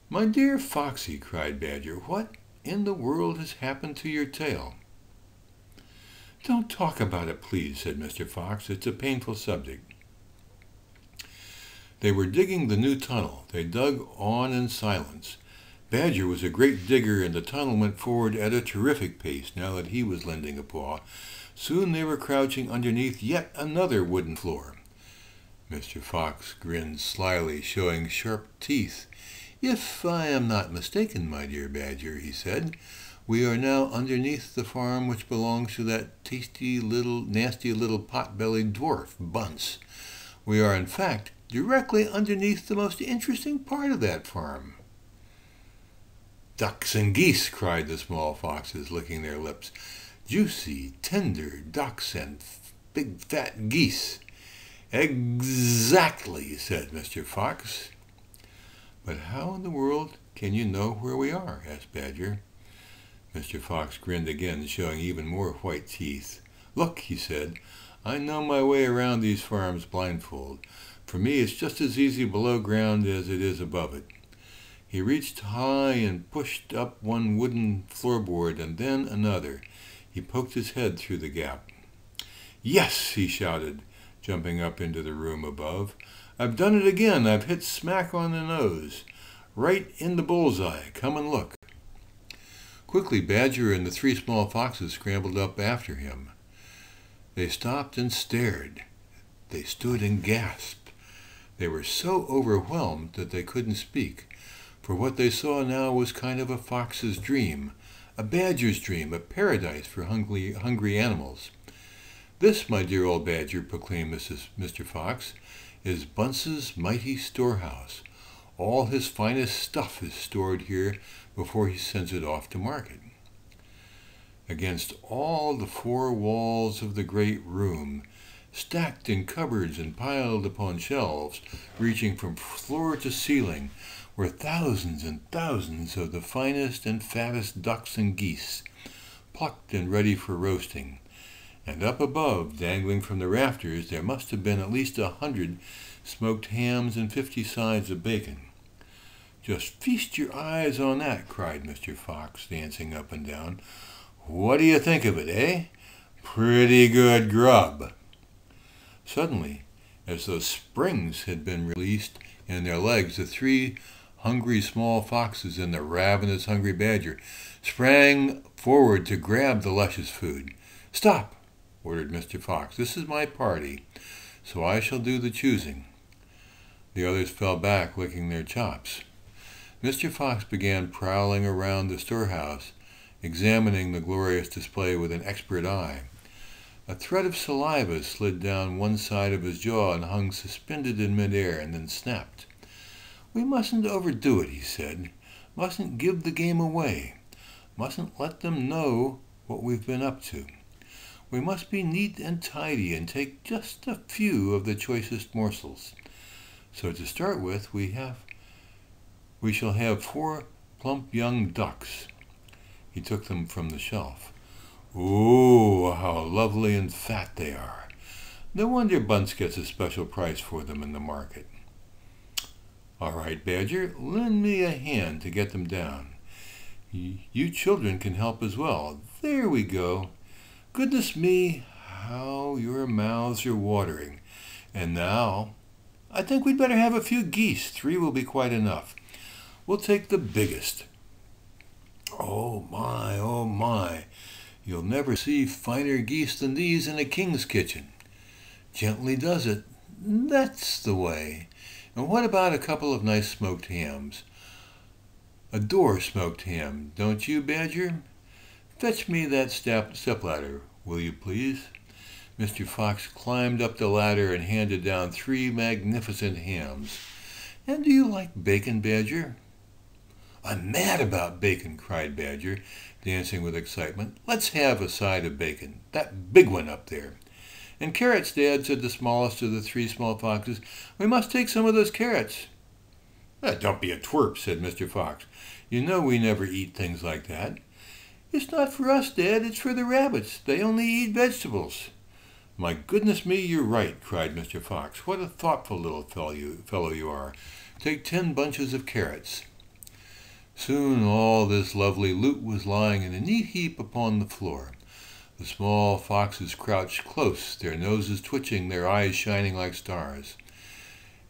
"My dear Foxy," cried Badger, "what in the world has happened to your tail?" "Don't talk about it, please," said Mr. Fox. "It's a painful subject." They were digging the new tunnel. They dug on in silence. Badger was a great digger, and the tunnel went forward at a terrific pace now that he was lending a paw. Soon they were crouching underneath yet another wooden floor. Mr. Fox grinned slyly, showing sharp teeth. "If I am not mistaken, my dear Badger," he said, "we are now underneath the farm which belongs to that nasty little pot-bellied dwarf, Bunce. We are, in fact, directly underneath the most interesting part of that farm." "Ducks and geese," cried the small foxes, licking their lips. "Juicy, tender ducks and big fat geese." "Exactly," said Mr. Fox. "But how in the world can you know where we are?" asked Badger. Mr. Fox grinned again, showing even more white teeth. "Look," he said, "I know my way around these farms blindfold. For me, it's just as easy below ground as it is above it." He reached high and pushed up one wooden floorboard and then another. He poked his head through the gap. "Yes," he shouted, jumping up into the room above. "I've done it again. I've hit smack on the nose. Right in the bullseye. Come and look." Quickly, Badger and the 3 small foxes scrambled up after him. They stopped and stared. They stood and gasped. They were so overwhelmed that they couldn't speak, for what they saw now was kind of a fox's dream, a badger's dream, a paradise for hungry animals. "This, my dear old Badger," proclaimed Mr. Fox, "is Bunce's mighty storehouse. All his finest stuff is stored here before he sends it off to market." Against all the four walls of the great room, stacked in cupboards and piled upon shelves, reaching from floor to ceiling, were thousands and thousands of the finest and fattest ducks and geese, plucked and ready for roasting. And up above, dangling from the rafters, there must have been at least 100 smoked hams and 50 sides of bacon. "Just feast your eyes on that," cried Mr. Fox, dancing up and down. "What do you think of it, eh? Pretty good grub." Suddenly, as though springs had been released in their legs, the 3 hungry small foxes and the ravenous hungry badger sprang forward to grab the luscious food. "Stop!" ordered Mr. Fox. "This is my party, so I shall do the choosing." The others fell back, licking their chops. Mr. Fox began prowling around the storehouse, examining the glorious display with an expert eye. A thread of saliva slid down one side of his jaw and hung suspended in midair, and then snapped. "We mustn't overdo it," he said. "Mustn't give the game away. Mustn't let them know what we've been up to. We must be neat and tidy and take just a few of the choicest morsels. So to start with, we shall have 4 plump young ducks." He took them from the shelf. "Ooh, how lovely and fat they are. No wonder Bunce gets a special price for them in the market." "All right, Badger, lend me a hand to get them down. You children can help as well. There we go. Goodness me, how your mouths are watering. And now, I think we'd better have a few geese. 3 will be quite enough. We'll take the biggest." Oh my, you'll never see finer geese than these in a king's kitchen. Gently does it. That's the way. And what about a couple of nice smoked hams? Adore smoked ham, don't you, Badger? Fetch me that stepladder, will you please? Mr. Fox climbed up the ladder and handed down 3 magnificent hams. "And do you like bacon, Badger?" "I'm mad about bacon," cried Badger, dancing with excitement. "Let's have a side of bacon, that big one up there." "And carrots, Dad," said the smallest of the 3 small foxes. "We must take some of those carrots." "Don't be a twerp," said Mr. Fox. "You know we never eat things like that." "It's not for us, Dad, it's for the rabbits. They only eat vegetables." "My goodness me, you're right," cried Mr. Fox. "What a thoughtful little fellow you are. Take 10 bunches of carrots." Soon all this lovely loot was lying in a neat heap upon the floor. The small foxes crouched close, their noses twitching, their eyes shining like stars.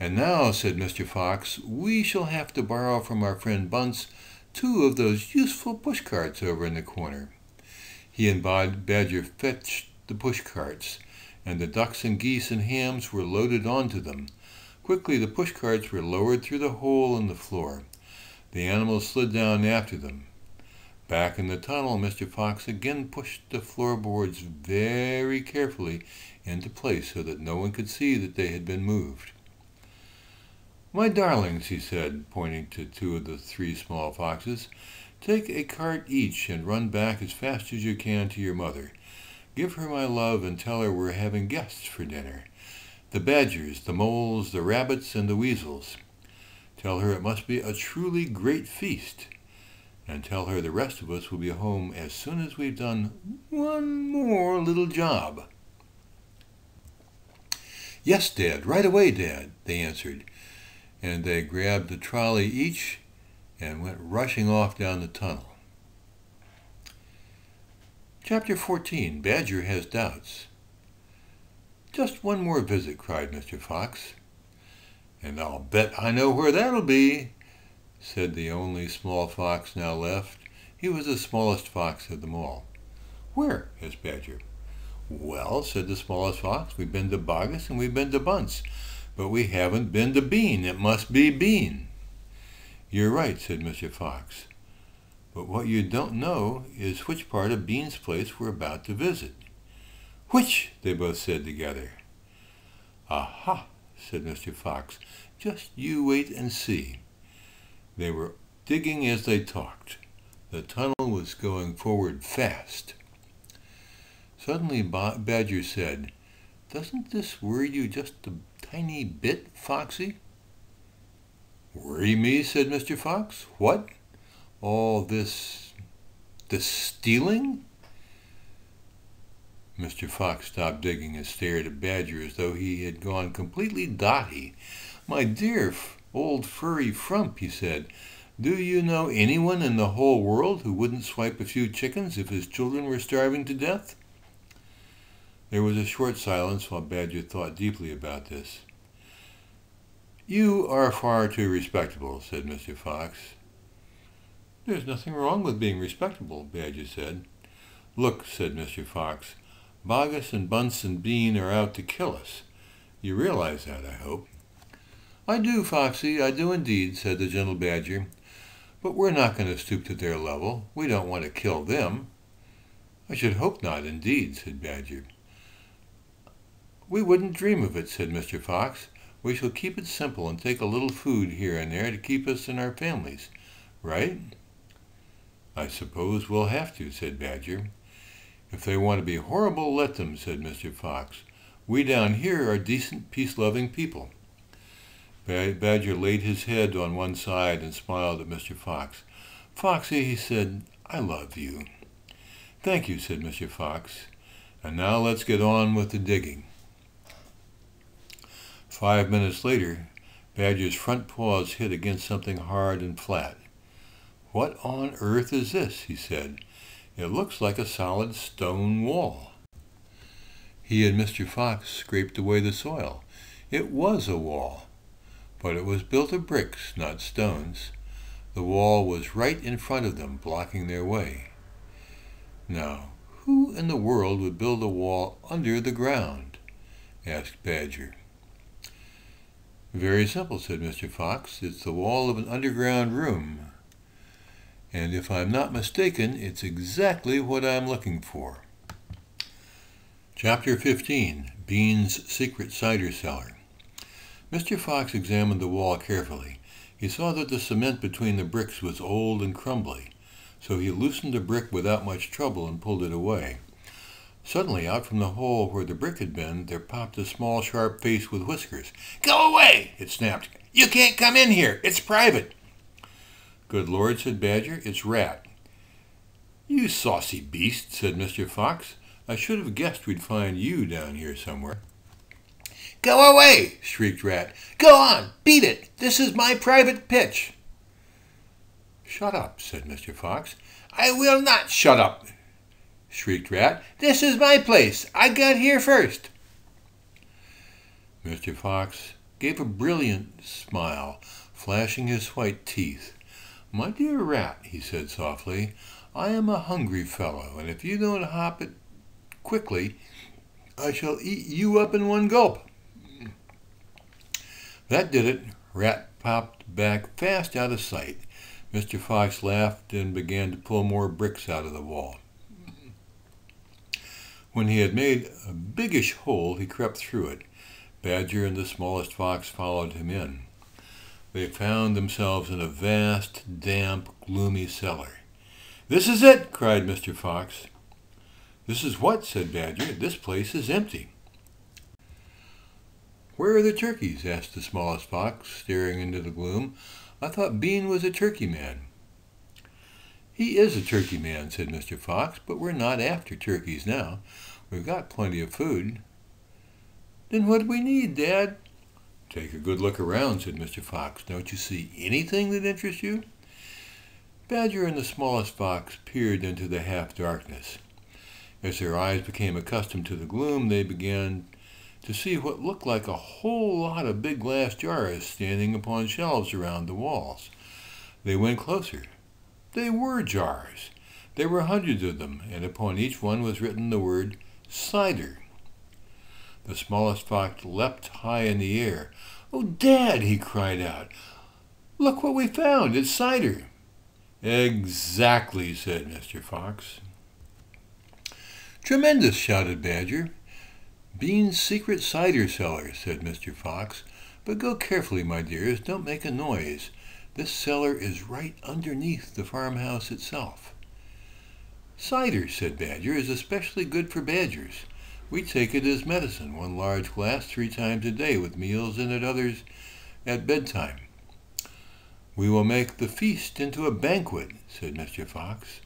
"And now," said Mr. Fox, "we shall have to borrow from our friend Bunce 2 of those useful pushcarts over in the corner." He and Badger fetched the pushcarts, and the ducks and geese and hams were loaded onto them. Quickly the pushcarts were lowered through the hole in the floor. The animals slid down after them. Back in the tunnel, Mr. Fox again pushed the floorboards very carefully into place so that no one could see that they had been moved. "My darlings," he said, pointing to 2 of the 3 small foxes, "take a cart each and run back as fast as you can to your mother. Give her my love and tell her we're having guests for dinner. The badgers, the moles, the rabbits, and the weasels. Tell her it must be a truly great feast. And tell her the rest of us will be home as soon as we've done one more little job." "Yes, Dad, right away, Dad," they answered, and they grabbed a trolley each and went rushing off down the tunnel. Chapter 14. Badger Has Doubts. "Just one more visit," cried Mr. Fox. "And I'll bet I know where that'll be," said the only small fox now left. He was the smallest fox of them all. "Where?" asked Badger. "Well," said the smallest fox, "we've been to Boggis and we've been to Bunce, but we haven't been to Bean. It must be Bean." "You're right," said Mr. Fox. "But what you don't know is which part of Bean's place we're about to visit." "Which?" they both said together. "Aha," said Mr. Fox. "Just you wait and see." They were digging as they talked. The tunnel was going forward fast. Suddenly Badger said, "Doesn't this worry you just a tiny bit, Foxy?" "Worry me?" said Mr. Fox. "What? All this stealing?" Mr. Fox stopped digging and stared at Badger as though he had gone completely dotty. "My dear old furry frump," he said, "do you know anyone in the whole world who wouldn't swipe a few chickens if his children were starving to death?" There was a short silence while Badger thought deeply about this. "You are far too respectable," said Mr. Fox. "There's nothing wrong with being respectable," Badger said. "Look," said Mr. Fox, "Boggis and Bunce and Bean are out to kill us. You realize that, I hope." "I do, Foxy, I do indeed," said the gentle Badger. "But we're not going to stoop to their level. We don't want to kill them." "I should hope not, indeed," said Badger. "We wouldn't dream of it," said Mr. Fox. "We shall keep it simple and take a little food here and there to keep us and our families. Right?" "I suppose we'll have to," said Badger. "If they want to be horrible, let them," said Mr. Fox. "We down here are decent, peace-loving people." Badger laid his head on one side and smiled at Mr. Fox. "Foxy," he said, "I love you." "Thank you," said Mr. Fox. "And now let's get on with the digging." 5 minutes later, Badger's front paws hit against something hard and flat. "What on earth is this?" he said. "It looks like a solid stone wall." He and Mr. Fox scraped away the soil. It was a wall, but it was built of bricks, not stones. The wall was right in front of them, blocking their way. "Now, who in the world would build a wall under the ground?" asked Badger. "Very simple," said Mr. Fox. "It's the wall of an underground room. And if I'm not mistaken, it's exactly what I'm looking for." Chapter 15. Bean's Secret Cider Cellar. Mr. Fox examined the wall carefully. He saw that the cement between the bricks was old and crumbly, so he loosened the brick without much trouble and pulled it away. Suddenly, out from the hole where the brick had been, there popped a small, sharp face with whiskers. "Go away!" it snapped. "You can't come in here. It's private." "Good Lord," said Badger, "it's Rat." "You saucy beast," said Mr. Fox. "I should have guessed we'd find you down here somewhere." "Go away!" shrieked Rat. "Go on! Beat it! This is my private pitch." "Shut up," said Mr. Fox. "I will not shut up!" shrieked Rat. "This is my place. I got here first." Mr. Fox gave a brilliant smile, flashing his white teeth. "My dear Rat," he said softly, "I am a hungry fellow, and if you don't hop it quickly, I shall eat you up in one gulp." That did it. Rat popped back fast out of sight. Mr. Fox laughed and began to pull more bricks out of the wall. When he had made a biggish hole, he crept through it. Badger and the smallest fox followed him in. They found themselves in a vast, damp, gloomy cellar. "This is it!" cried Mr. Fox. "This is what?" said Badger. "This place is empty." "Where are the turkeys?" asked the smallest fox, staring into the gloom. "I thought Bean was a turkey man." "He is a turkey man," said Mr. Fox, "but we're not after turkeys now. We've got plenty of food." "Then what do we need, Dad?" "Take a good look around," said Mr. Fox. "Don't you see anything that interests you?" Badger and the smallest fox peered into the half-darkness. As their eyes became accustomed to the gloom, they began to see what looked like a whole lot of big glass jars standing upon shelves around the walls. They went closer. They were jars. There were hundreds of them, and upon each one was written the word cider. The smallest fox leapt high in the air. "Oh, Dad!" he cried out. "Look what we found! It's cider!" "Exactly," said Mr. Fox. "Tremendous!" shouted Badger. "Bean's secret cider cellar," said Mr. Fox. "But go carefully, my dears. Don't make a noise. This cellar is right underneath the farmhouse itself." "Cider," said Badger, "is especially good for badgers. We take it as medicine, one large glass 3 times a day with meals and others at bedtime." "We will make the feast into a banquet," said Mr. Fox.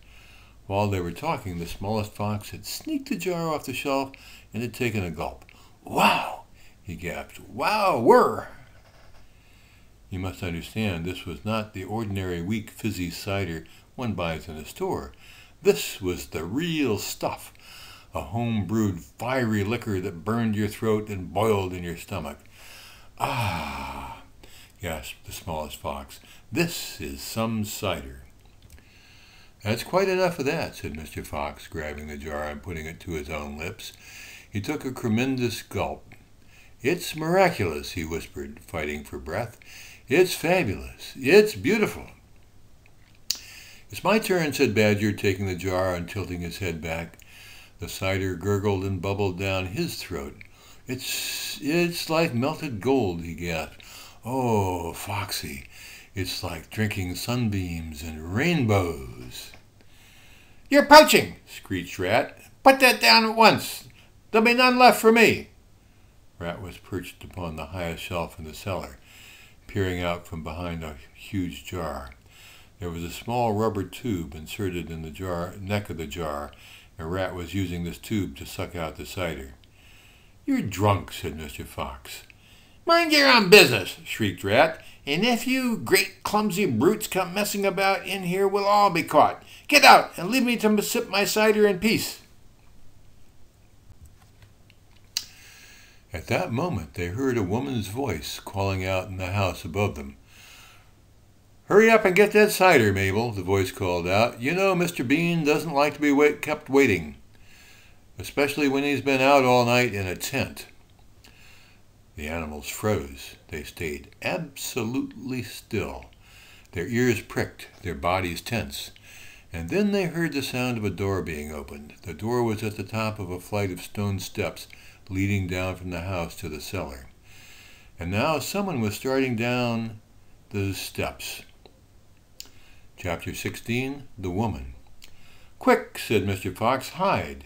While they were talking, the smallest fox had sneaked the jar off the shelf and had taken a gulp. "Wow!" he gasped. "Wow, whir!" You must understand, this was not the ordinary weak fizzy cider one buys in a store. This was the real stuff, a home-brewed fiery liquor that burned your throat and boiled in your stomach. "Ah!" gasped the smallest fox. "This is some cider." "That's quite enough of that," said Mr. Fox, grabbing the jar and putting it to his own lips. He took a tremendous gulp. "It's miraculous," he whispered, fighting for breath. "It's fabulous. It's beautiful." "It's my turn," said Badger, taking the jar and tilting his head back. The cider gurgled and bubbled down his throat. It's like melted gold," he gasped. "Oh, Foxy, it's like drinking sunbeams and rainbows." "You're poaching!" screeched Rat. "Put that down at once. There'll be none left for me." Rat was perched upon the highest shelf in the cellar, peering out from behind a huge jar. There was a small rubber tube inserted in the neck of the jar, and Rat was using this tube to suck out the cider. "You're drunk," said Mr. Fox. "Mind your own business," shrieked Rat, "and if you great clumsy brutes come messing about in here, we'll all be caught. Get out and leave me to sip my cider in peace." At that moment they heard a woman's voice calling out in the house above them. "Hurry up and get that cider, Mabel," the voice called out. "You know Mr. Bean doesn't like to be kept waiting, especially when he's been out all night in a tent." The animals froze. They stayed absolutely still. Their ears pricked, their bodies tense. And then they heard the sound of a door being opened. The door was at the top of a flight of stone steps leading down from the house to the cellar. And now someone was starting down the steps. Chapter 16, The Woman. "Quick," said Mr. Fox, "hide."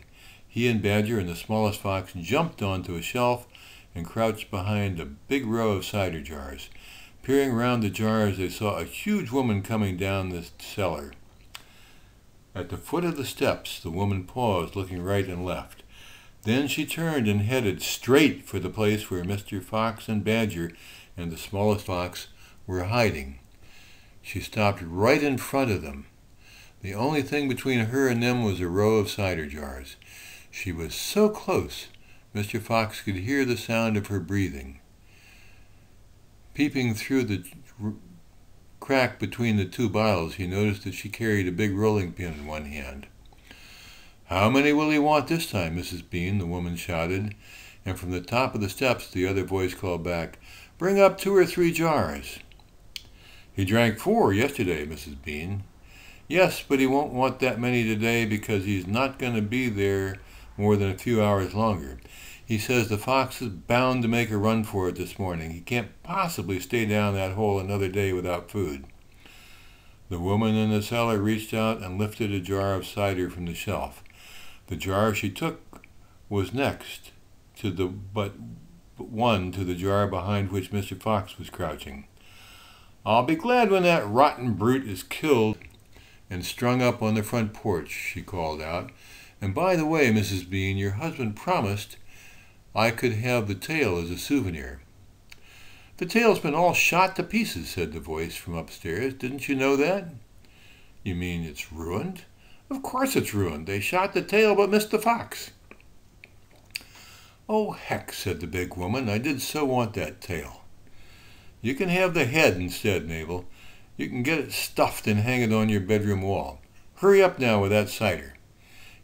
He and Badger and the smallest fox jumped onto a shelf and crouched behind a big row of cider jars. Peering round the jars, they saw a huge woman coming down the cellar. At the foot of the steps, the woman paused, looking right and left. Then she turned and headed straight for the place where Mr. Fox and Badger and the smallest fox were hiding. She stopped right in front of them. The only thing between her and them was a row of cider jars. She was so close, Mr. Fox could hear the sound of her breathing. Peeping through the crack between the 2 bottles, he noticed that she carried a big rolling pin in one hand. "How many will he want this time, Mrs. Bean?" the woman shouted, and from the top of the steps the other voice called back, "Bring up 2 or 3 jars." "He drank 4 yesterday, Mrs. Bean." "Yes, but he won't want that many today because he's not going to be there more than a few hours longer. He says the fox is bound to make a run for it this morning. He can't possibly stay down that hole another day without food." The woman in the cellar reached out and lifted a jar of cider from the shelf. The jar she took was next to the jar behind which Mr. Fox was crouching. "I'll be glad when that rotten brute is killed and strung up on the front porch," she called out. "And by the way, Mrs. Bean, your husband promised I could have the tail as a souvenir." "The tail's been all shot to pieces," said the voice from upstairs. "Didn't you know that?" "You mean it's ruined?" "Of course it's ruined. They shot the tail but missed the fox." "Oh, heck," said the big woman. "I did so want that tail." "You can have the head instead, Mabel. You can get it stuffed and hang it on your bedroom wall. Hurry up now with that cider."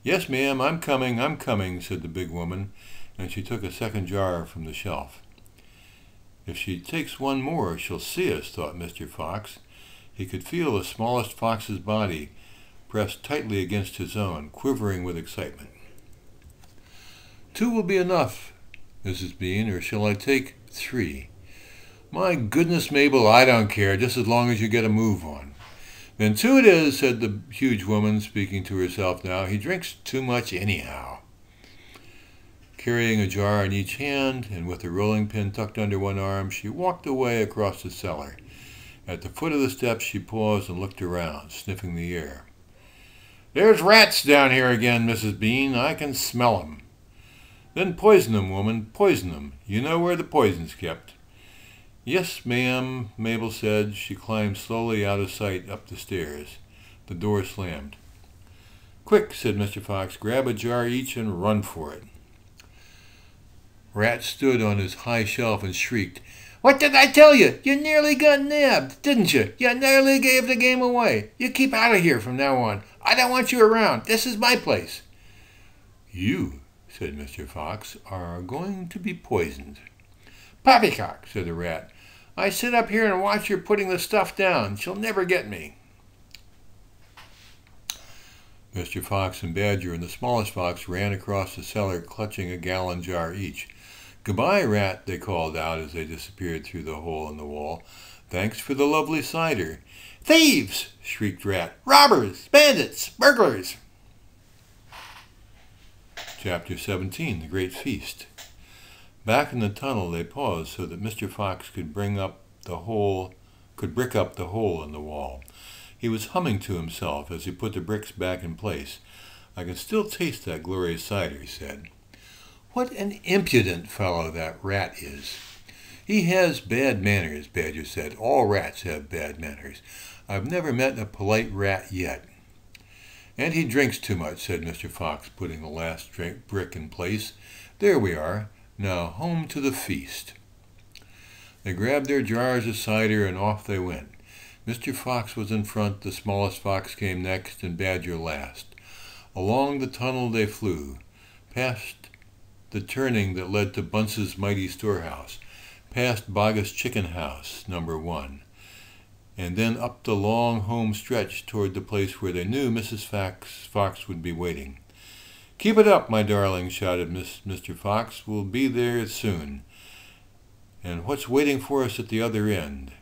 "Yes, ma'am, I'm coming," said the big woman, and she took a second jar from the shelf. "If she takes one more, she'll see us," thought Mr. Fox. He could feel the smallest fox's body pressed tightly against his own, quivering with excitement. "2 will be enough," Mrs. Bean, or shall I take 3? My goodness, Mabel, I don't care, just as long as you get a move on. Then 2 it is, said the huge woman, speaking to herself now. He drinks too much anyhow. Carrying a jar in each hand, and with a rolling pin tucked under one arm, she walked away across the cellar. At the foot of the steps she paused and looked around, sniffing the air. There's rats down here again, Mrs. Bean. I can smell 'em. Then poison 'em, woman, poison 'em. You know where the poison's kept. Yes, ma'am, Mabel said. She climbed slowly out of sight up the stairs. The door slammed. Quick, said Mr. Fox, grab a jar each and run for it. Rat stood on his high shelf and shrieked, What did I tell you? You nearly got nabbed, didn't you? You nearly gave the game away. You keep out of here from now on. I don't want you around. This is my place. You, said Mr. Fox, are going to be poisoned. Poppycock, said the rat. I sit up here and watch her putting the stuff down. She'll never get me. Mr. Fox and Badger and the smallest fox ran across the cellar, clutching a gallon jar each. Goodbye, Rat, they called out as they disappeared through the hole in the wall. Thanks for the lovely cider. Thieves! Shrieked Rat. Robbers! Bandits! Burglars! Chapter 17, The Great Feast. Back in the tunnel they paused so that Mr. Fox could brick up the hole in the wall. He was humming to himself as he put the bricks back in place. I can still taste that glorious cider, he said. What an impudent fellow that rat is. He has bad manners, Badger said. All rats have bad manners. I've never met a polite rat yet. And he drinks too much, said Mr. Fox, putting the last brick in place. There we are. Now home to the feast. They grabbed their jars of cider and off they went. Mr. Fox was in front, the smallest fox came next, and Badger last. Along the tunnel they flew, past the turning that led to Bunce's mighty storehouse, past Boggis' chicken house, number 1, and then up the long home stretch toward the place where they knew Mrs. Fox would be waiting. Keep it up, my darling, shouted Mr. Fox. We'll be there soon. And what's waiting for us at the other end?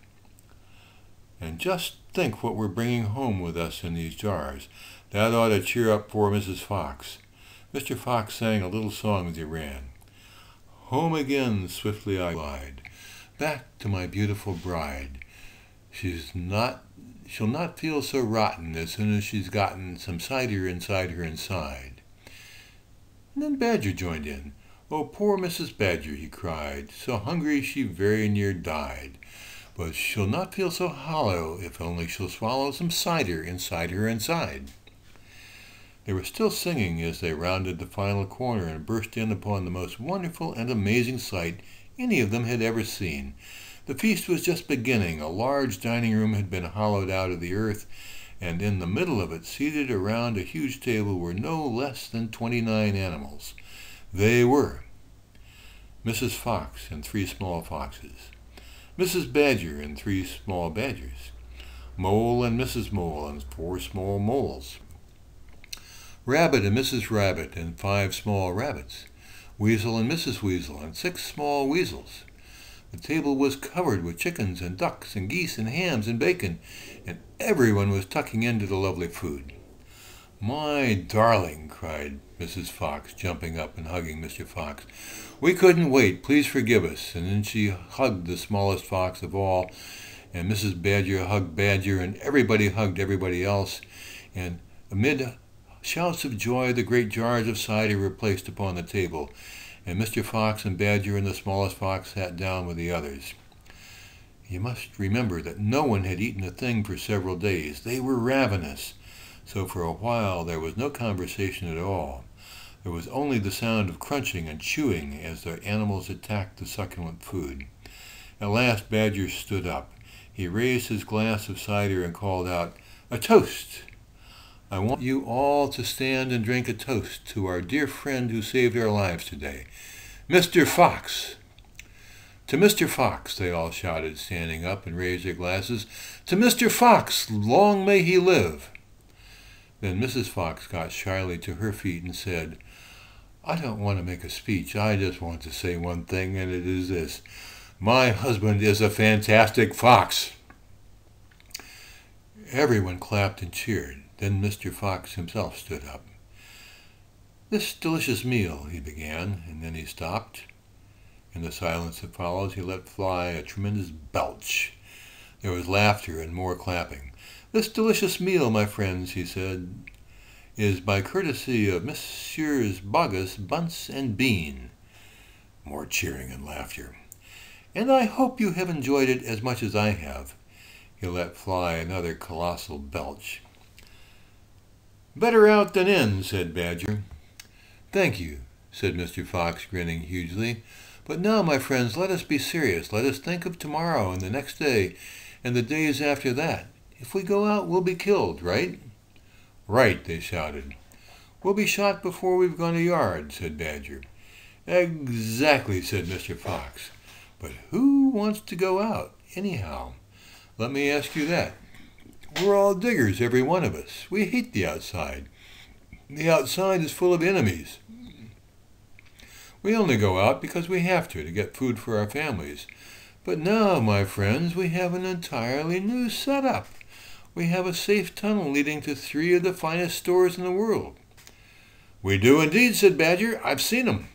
And just think what we're bringing home with us in these jars. That ought to cheer up poor Mrs. Fox. Mr. Fox sang a little song as he ran. Home again swiftly I glide, back to my beautiful bride. She'll not feel so rotten as soon as she's gotten some cider inside her inside. And then Badger joined in. Oh, poor Mrs. Badger, he cried, so hungry she very near died. But she'll not feel so hollow if only she'll swallow some cider inside her inside. They were still singing as they rounded the final corner and burst in upon the most wonderful and amazing sight any of them had ever seen. The feast was just beginning. A large dining room had been hollowed out of the earth, and in the middle of it, seated around a huge table, were no less than 29 animals. They were Mrs. Fox and 3 small foxes, Mrs. Badger and 3 small badgers, Mole and Mrs. Mole and 4 small moles, Rabbit and Mrs. Rabbit and 5 small rabbits, Weasel and Mrs. Weasel and 6 small weasels. The table was covered with chickens and ducks and geese and hams and bacon, and everyone was tucking into the lovely food. My darling, cried Mrs. Fox, jumping up and hugging Mr. Fox. We couldn't wait. Please forgive us. And then she hugged the smallest fox of all, and Mrs. Badger hugged Badger, and everybody hugged everybody else, and amid shouts of joy the great jars of cider were placed upon the table, and Mr. Fox and Badger and the smallest fox sat down with the others. You must remember that no one had eaten a thing for several days. They were ravenous, so for a while there was no conversation at all. There was only the sound of crunching and chewing as the animals attacked the succulent food. At last Badger stood up. He raised his glass of cider and called out, "A toast! I want you all to stand and drink a toast to our dear friend who saved our lives today, Mr. Fox." "To Mr. Fox," they all shouted, standing up and raised their glasses. "To Mr. Fox, long may he live." Then Mrs. Fox got shyly to her feet and said, I don't want to make a speech. I just want to say one thing, and it is this. My husband is a fantastic fox." Everyone clapped and cheered. Then Mr. Fox himself stood up. "This delicious meal," he began, and then he stopped. In the silence that followed, he let fly a tremendous belch. There was laughter and more clapping. "This delicious meal, my friends," he said, "is by courtesy of Messrs. Boggis, Bunce, and Bean." More cheering and laughter. "And I hope you have enjoyed it as much as I have." He let fly another colossal belch. "Better out than in," said Badger. "Thank you," said Mr. Fox, grinning hugely. "But now, my friends, let us be serious. Let us think of tomorrow and the next day and the days after that. If we go out, we'll be killed, right?" "Right," they shouted. "We'll be shot before we've gone a yard," said Badger. "Exactly," said Mr. Fox. "But who wants to go out, anyhow? Let me ask you that. We're all diggers, every one of us. We hate the outside. The outside is full of enemies. We only go out because we have to get food for our families. But now, my friends, we have an entirely new setup. We have a safe tunnel leading to 3 of the finest stores in the world." "We do indeed," said Badger. "I've seen 'em."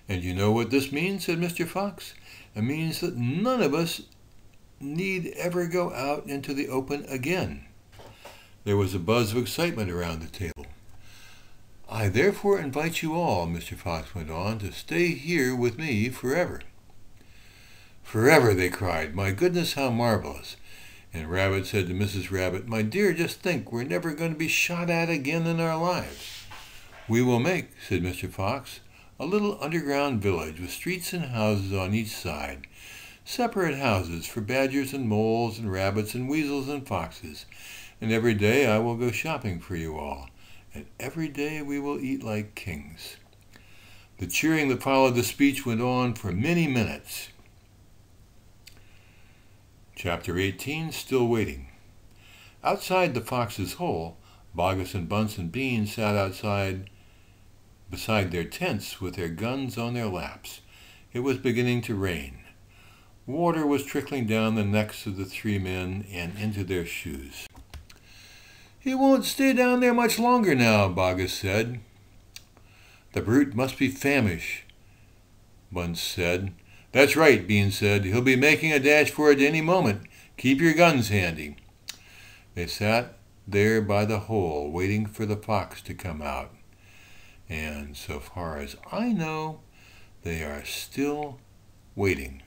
"And you know what this means?" said Mr. Fox. "It means that none of us need ever go out into the open again." There was a buzz of excitement around the table. "I therefore invite you all," Mr. Fox went on, "to stay here with me forever." "Forever!" they cried. "My goodness, how marvelous!" And Rabbit said to Mrs. Rabbit, "My dear, just think, we're never going to be shot at again in our lives." "We will make," said Mr. Fox, "a little underground village with streets and houses on each side. Separate houses for badgers and moles and rabbits and weasels and foxes. And every day I will go shopping for you all. And every day we will eat like kings." The cheering that followed the speech went on for many minutes. Chapter 18, Still Waiting. Outside the fox's hole, Boggis and Bunce and Bean sat outside beside their tents with their guns on their laps. It was beginning to rain. Water was trickling down the necks of the 3 men and into their shoes. "He won't stay down there much longer now," Boggis said. "The brute must be famished," Bunce said. "That's right," Bean said. "He'll be making a dash for it any moment. Keep your guns handy." They sat there by the hole, waiting for the fox to come out. And so far as I know, they are still waiting.